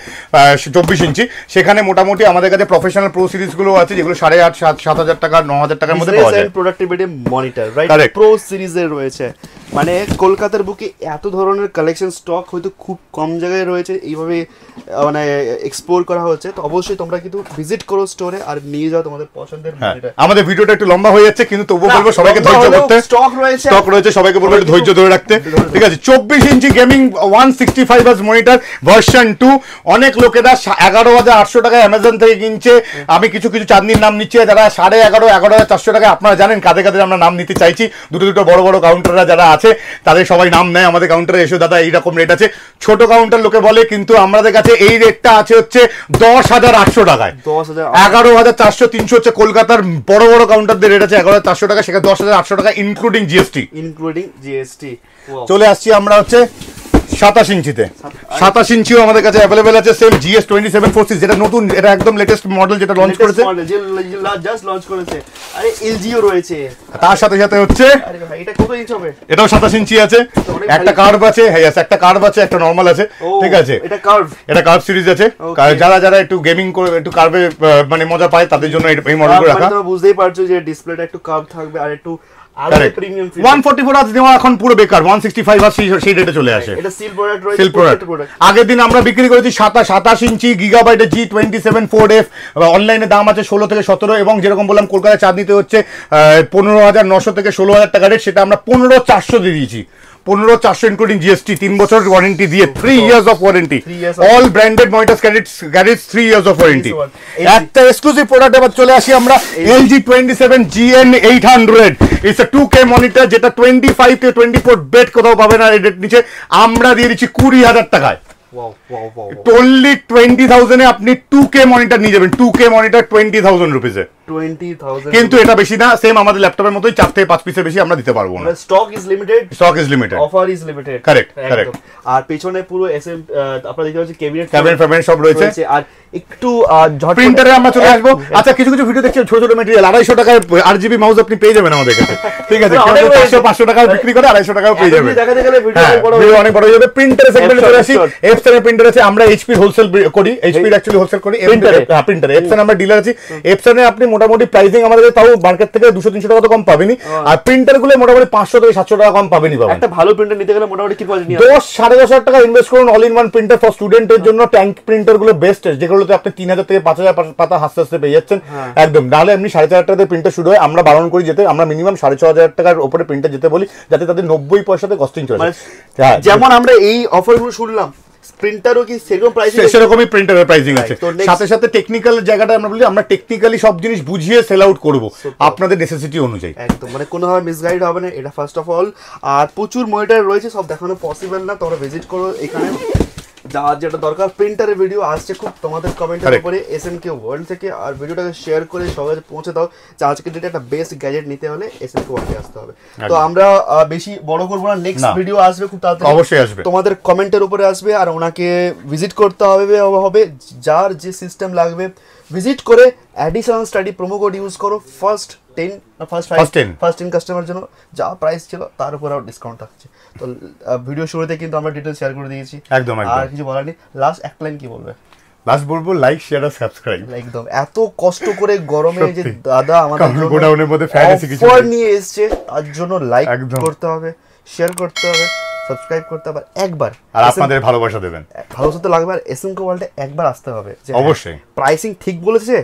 24 ইঞ্চি। সেখানে মোটামুটি আমাদের কাছে প্রফেশনাল প্রো সিরিজগুলো আছে, যেগুলো 7,500-7,000 টাকা 9,000 টাকার মধ্যে পাওয়া যায়। Productivity monitor, right? প্রো সিরিজের রয়েছে, মানে কলকাতার বুকে এত ধরনের কালেকশন স্টক হয়তো খুব কম জায়গায় রয়েছে, এইভাবে মানে এক্সপ্লোর করা হচ্ছে। তো অবশ্যই তোমরা কিন্তু ভিজিট করো স্টোরে আর নিয়ে যাও তোমাদের পছন্দের মনিটর। আমাদের ভিডিওটা একটু লম্বা হয়ে যাচ্ছে, কিন্তু তবুও বলবো সবাইকে ধৈর্য ধরতে, স্টক রয়েছে, সবাইকে বলবো একটু ধৈর্য ধরে রাখতে। ঠিক আছে, 24 ইঞ্চি গেমিং 165 হার্জ মনিটর ভার্সন 2। অনেক লোকেরা 11,800 টাকায় অ্যামাজন থেকে কিনছে। আমি কিছু কিছু চাঁদনির নাম নিচ্ছি, যারা 11,500 11,400 টাকায়। আপনারা জানেন কাদের কাদের আমরা নাম নিতে চাইছি। দুটো বড় বড় কাউন্টাররা যারা আছে তাদের সবাই নাম নেয় আমাদের কাউন্টারে এসে, দাদা এইরকম রেট আছে। ছোট কাউন্টার লোকে বলে, কিন্তু আমাদের কাছে এই রেটটা আছে হচ্ছে 10,800 টাকায়। 11,400 300 হচ্ছে কলকাতার বড় বড় কাউন্টারদের রেট আছে 11,400 টাকা, সেখানে 10,800 টাকা ইনক্লুডিং জিএসটি। চলে আসছি আমরা হচ্ছে 27 ইঞ্চিতে। 27 ইঞ্চিও আমাদের কাছে অ্যাভেলেবেল আছে, সেম GS2746, যেটা নতুন, এটা একদম লেটেস্ট মডেল যেটা লঞ্চ করেছে, জাস্ট লঞ্চ করেছে। আরে এলজিও রয়েছে তার সাথে সাথে হচ্ছে আরে ভাই এটা কত ইঞ্চ হবে? এটাও 27 ইঞ্চি আছে, একটা কার্ভ আছে, হ্যাঁ একটা কার্ভ আছে, একটা নরমাল আছে, ঠিক আছে। এটা কার্ভ সিরিজ আছে, যারা যারা একটু গেমিং করে একটু কার্ভে মানে মজা পায় তাদের জন্য এই মডেলগুলো রাখা। তোমরা বুঝতেই পারছো যে ডিসপ্লেটা একটু কার্ভ থাকবে আর একটু 144 আজ দেওয়া এখন পুরো বেকার, 165 আজ সেই রেটে চলে আসে। এটা সিল প্রোডাক্ট রয়েছে, সিল প্রোডাক্ট। আগের দিন আমরা বিক্রি করেছি 27 ইঞ্চি গিগাবাইটের G27 4F, অনলাইনে দাম আছে 16 থেকে 17, এবং যেরকম বললাম কলকাতায় চাঁদনিতে হচ্ছে 15,900 থেকে 16,000 টাকা রেট, সেটা আমরা 15,400 দিয়ে দিয়েছি। 15,400 ইনক্লুডিং জিএসটি, 3 বছর ওয়ারেন্টি দিয়ে, 3 years of warranty, all branded monitor carries 3 years of warranty. একটা এক্সক্লুসিভ প্রোডাক্ট এবার চলে আসি আমরা, LG 27 GN800, it's a 2K monitor, যেটা 25 থেকে 24 বেড কোথাও পাবে না রেটের নিচে, আমরা দিয়ে দিচ্ছি 20,000 টাকায়। only 20,000 এ আপনি 2K মনিটর নিয়ে যাবেন, 2K মনিটর 20,000 রুপিসে। 20,000 কিন্তু এটা বেশি না, সেম আমাদের ল্যাপটপের মতোই 4 থেকে 5 পিসের বেশি আমরা দিতে পারবো না। Stock is limited, offer is limited, correct. আর পেছনে পুরো এসএম আপনারা দেখতে পাচ্ছেন ক্যাবিনেট সব রয়েছে। আর একটু প্রিন্টারে আমরা চলে আসবো। আচ্ছা, কিছু কিছু ভিডিও দেখছি ছোট ছোট ম্যাটেরিয়াল, 250 টাকায় RGB মাউস আপনি পেয়ে যাবেন আমাদের কাছে, ঠিক আছে। 500 টাকায় বিক্রি করে 250 টাকাও পেয়ে যাবেন। দেখাতে গেলে ভিডিও অনেক বড় হয়ে যাবে। প্রিন্টারে সেগমেন্টে চলে আসি। এফসন এর প্রিন্টার আছে, আমরা HP হোলসেল করি, HP অ্যাকচুয়ালি হোলসেল করি প্রিন্টারে। এফসন আমরা ডিলার আছি। এফসন এ আপনি মোটামুটি প্রাইসিং আমাদের তাও মার্কেট থেকে 200-300 টাকা তো কম পাবেনি, আর প্রিন্টার গুলো মোটামুটি 500 থেকে 700 টাকা কম পাবেনি। একটা ভালো প্রিন্টার নিতে গেলে মোটামুটি কি পড়ে? 10-10,500 টাকা ইনভেস্ট করুন। All in one printer for স্টুডেন্টের জন্য ট্যাঙ্ক প্রিন্টার গুলো বেস্ট, যেগুলোতে আপনি 3,000 থেকে 5,000 পাতা হাসতে হাসতে পেয়ে যাচ্ছেন একদম। নাহলে এমনি 4,500 টাকাতে প্রিন্টার শুরু হয়, আমরা বারণ করি যেতে, আমরা মিনিমাম 6,500 টাকার উপরে প্রিন্টার যেতে বলি, যাতে তাদের 90 পয়সাতে কস্টিং চলে। যেমন আমরা এই অফারগুলো শুনলাম, প্রিন্টারও কি সেরকম প্রাইসিং? সেরকমই প্রিন্টারের প্রাইসিং আছে। সাথে সাথে টেকনিক্যাল জায়গাটা আমরা বলি, আমরা টেকনিক্যালি সব জিনিস বুঝিয়ে সেল আউট করব আপনাদের নেসেসিটি অনুযায়ী, একদম মানে কোনোভাবে মিসগাইড হবে না, এটা ফার্স্ট অফ অল। আর প্রচুর মনিটর রয়েছে, সব দেখানো পসিবল না, তোমরা ভিজিট করো এখানে। যা যেটা দরকার, প্রিন্টারের ভিডিও আসছে খুব তোমাদের কমেন্টের উপরে SMK ওয়ার্ল্ড থেকে, আর ভিডিওটাকে শেয়ার করে সবাই পৌঁছে দাও যে আজকের ডেটে একটা বেস্ট গ্যাজেট নিতে হলে SMK ওয়ার্ল্ডে আসতে হবে। তো আমরা বেশি বড় করবো না, নেক্সট ভিডিও আসবে খুব তাড়াতাড়ি, অবশ্যই আসবে, তোমাদের কমেন্টের উপরে আসবে, আর ওনাকে ভিজিট করতে হবে। যার যে সিস্টেম লাগবে ভিজিট করে additional study promo code use করো, ফার্স্ট 10 কাস্টমার জন্য যা প্রাইস ছিল তার উপর আরো ডিসকাউন্ট থাকছে। তো ভিডিও শুরুতে কিন্তু আমরা ডিটেইলস শেয়ার করে দিয়েছি, একদম। আর কিছু বলার নেই। লাস্ট এক লাইন কি বলবে? লাস্ট বলবো, লাইক শেয়ার আর সাবস্ক্রাইব। একদম, এত কষ্ট করে গরমে যে দাদা আমাদের গোডাউনের মধ্যে ফ্যান্টাসি কিছু অফার নিয়ে এসেছে, তার জন্য লাইক করতে হবে, শেয়ার করতে হবে, সাবস্ক্রাইব করতে হবে একবার, আর আপনাদের ভালোবাসা দেবেন। ভালোবাসা তো লাগবে, আর SMK ওয়ার্ল্ডে একবার আসতে হবে। অবশ্যই প্রাইসিং ঠিক বলেছে,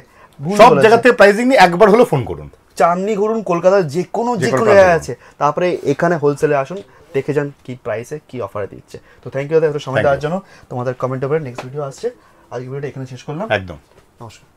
সব জায়গা থেকে প্রাইসিং নিয়ে একবার হলো ফোন করুন, চাঁদনি ঘুরুন, কলকাতার যে কোনো জায়গায় আছে, তারপরে এখানে হোলসেলে আসুন, দেখে যান কি প্রাইসে কি অফারে দিচ্ছে। তো থ্যাংক ইউ দাদা সময় দেওয়ার জন্য। তোমাদের কমেন্ট উপরে নেক্সট ভিডিও আসছে। আজকে ভিডিওটা এখানে শেষ করলাম, একদম। নমস্কার।